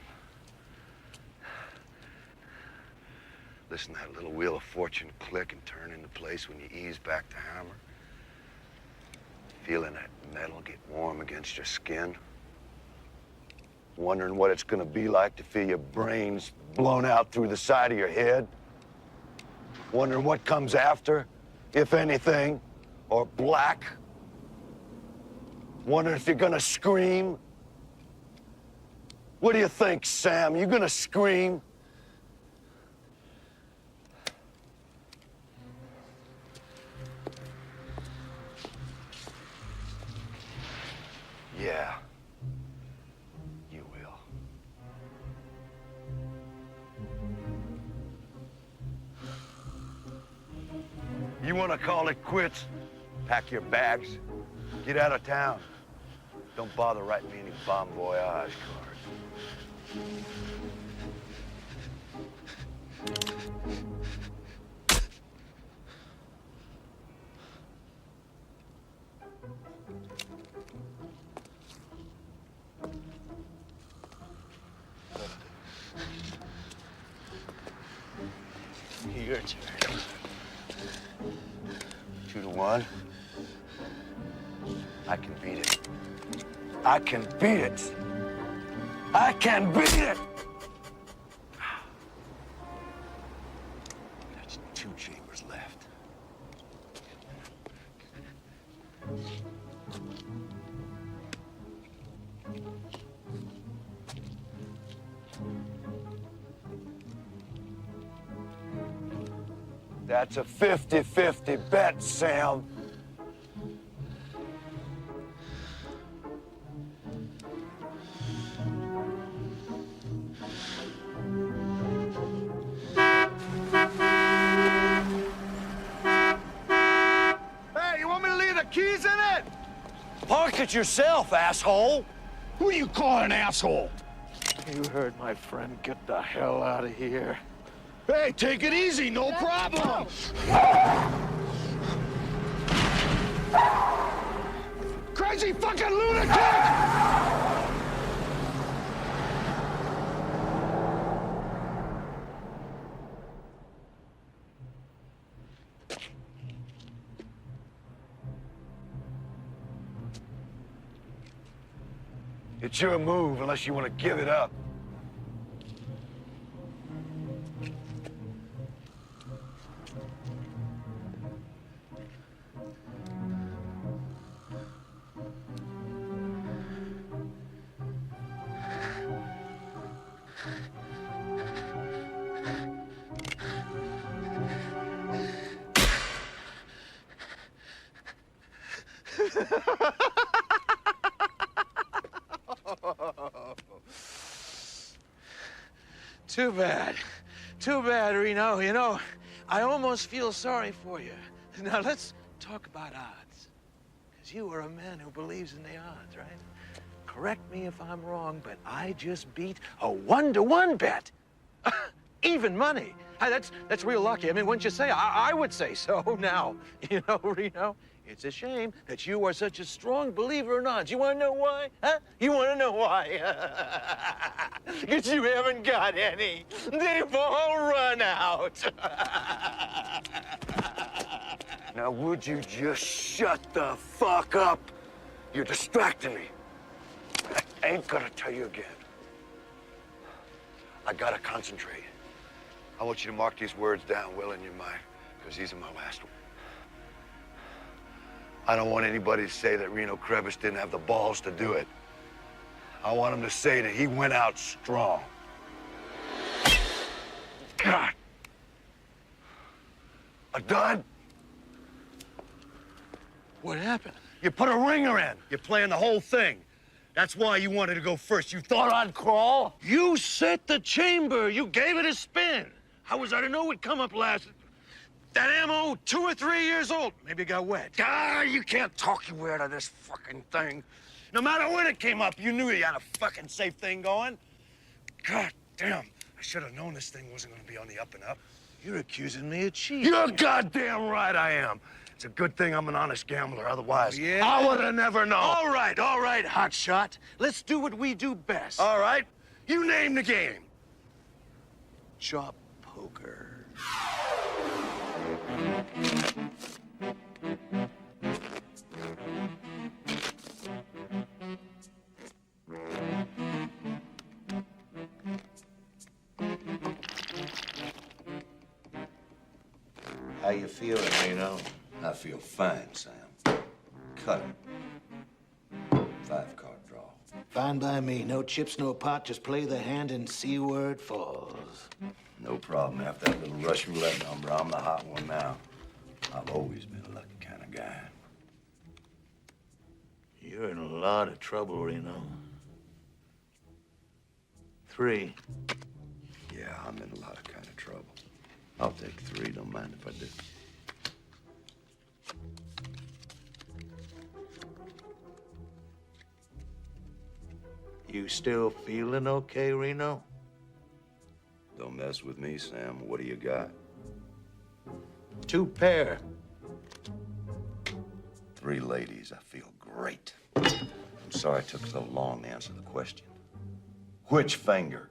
Listen to that little wheel of fortune click and turn into place when you ease back the hammer. Feeling that metal get warm against your skin. Wondering what it's gonna be like to feel your brains blown out through the side of your head. Wondering what comes after, if anything, or black. Wondering if you're gonna scream. What do you think, Sam? You gonna scream? Yeah, you will. You want to call it quits? Pack your bags, get out of town. Don't bother writing me any bon voyage cards. Your turn. 2-1. I can beat it. I can beat it. I can beat it! That's 2 chambers left. That's a 50-50 bet, Sam. Hey, you want me to leave the keys in it? Park it yourself, asshole. Who do you call an asshole? You heard my friend. Get the hell out of here. Hey, take it easy, no problem. Crazy fucking lunatic! It's your move unless you want to give it up. Too bad. Too bad, Reno. You know, I almost feel sorry for you. Now, let's talk about odds. Because you are a man who believes in the odds, right? Correct me if I'm wrong, but I just beat a 1-to-1 bet. Even money. Hey, that's real lucky. I mean, wouldn't you say? I would say so. Now, you know, Reno, it's a shame that you are such a strong believer in odds. You want to know why? Huh? You want to know why? Because you haven't got any. They've all run out. Now, would you just shut the fuck up? You're distracting me. I ain't gonna tell you again. I gotta concentrate. I want you to mark these words down well in your mind, because these are my last words. I don't want anybody to say that Reno Crevice didn't have the balls to do it. I want him to say that he went out strong. God. A dud? What happened? You put a ringer in. You're playing the whole thing. That's why you wanted to go first. You thought I'd crawl? You set the chamber. You gave it a spin. How was I to know it'd come up last? That ammo, 2 or 3 years old. Maybe it got wet. Ah, you can't talk your way out of this fucking thing. No matter when it came up, you knew you had a fucking safe thing going. God damn. I should have known this thing wasn't going to be on the up and up. You're accusing me of cheating. You're goddamn right I am. It's a good thing I'm an honest gambler. Otherwise, yeah? I would have never known. All right, hotshot. Let's do what we do best. All right. You name the game. Chop poker. How you feeling, Reno? I feel fine, Sam. Cut it. 5-card draw. Fine by me. No chips, no pot. Just play the hand and see where it falls. No problem. After that little rush roulette number, I'm the hot one now. I've always been a lucky kind of guy. You're in a lot of trouble, Reno. 3. Yeah, I'm in a lot of kind of trouble. I'll take 3. Don't mind if I do. You still feeling okay, Reno? Don't mess with me, Sam. What do you got? 2 pair. 3 ladies. I feel great. I'm sorry it took so long to answer the question. Which finger?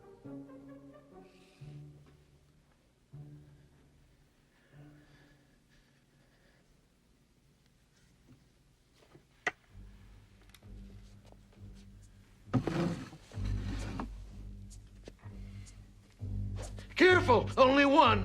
Careful, only one.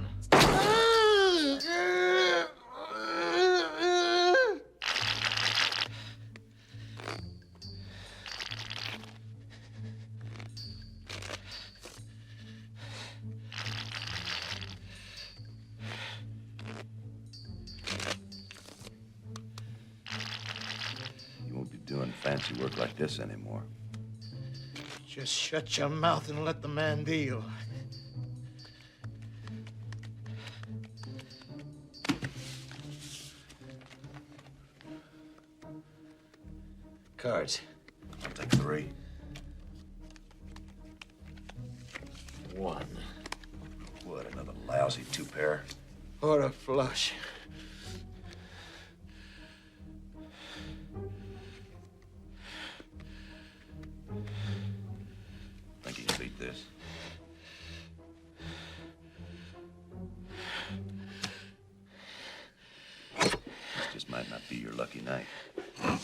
You won't be doing fancy work like this anymore. Just shut your mouth and let the man deal. Cards. I'll take 3. 1. What, another lousy 2 pair? Or a flush. Think you can beat this? This just might not be your lucky night. I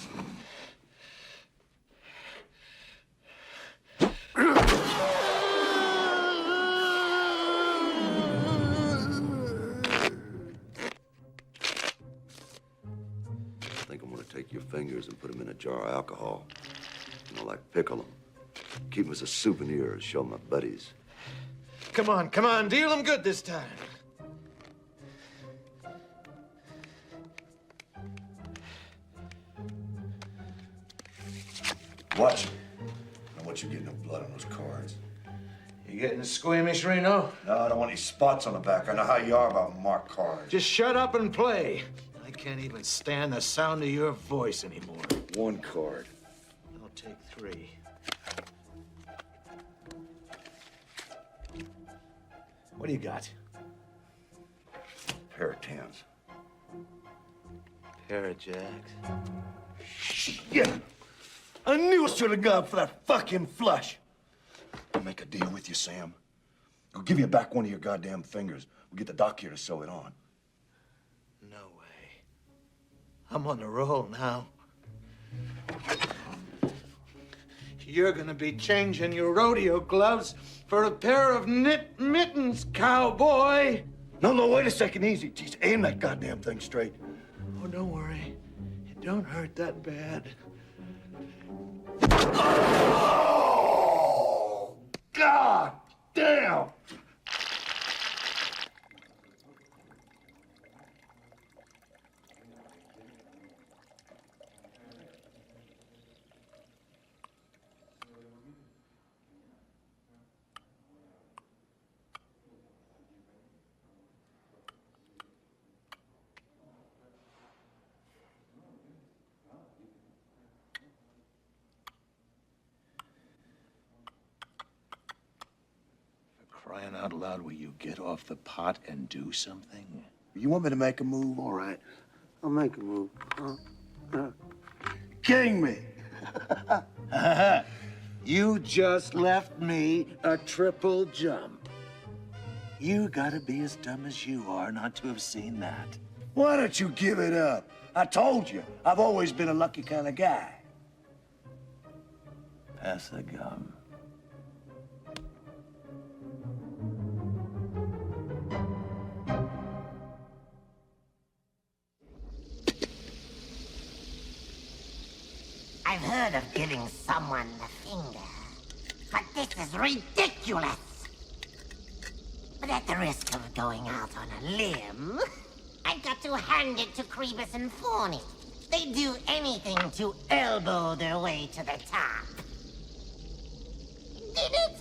think I'm gonna take your fingers and put them in a jar of alcohol. You know, like pickle them. Keep them as a souvenir and show my buddies. Come on, deal them good this time. Watch me. I don't want you getting no blood on those cards. You getting squeamish, Reno? No, I don't want any spots on the back. I know how you are about marked cards. Just shut up and play. I can't even stand the sound of your voice anymore. 1 card. I'll take 3. What do you got? Pair of 10s. Pair of jacks. Yeah. I knew I should have gone for that fucking flush. I'll make a deal with you, Sam. I'll give you back one of your goddamn fingers. We'll get the doc here to sew it on. No way. I'm on the roll now. You're gonna be changing your rodeo gloves for a pair of knit mittens, cowboy. No, wait a second. Easy. Jeez, aim that goddamn thing straight. Oh, don't worry. It don't hurt that bad. Oh, God damn! Crying out loud, will you get off the pot and do something? You want me to make a move? All right. I'll make a move. King me! You just left me a triple jump. You gotta be as dumb as you are not to have seen that. Why don't you give it up? I told you, I've always been a lucky kind of guy. Pass the gum. I've heard of giving someone the finger, but this is ridiculous. But at the risk of going out on a limb, I've got to hand it to Crebus and Forney. They do anything to elbow their way to the top. Did it?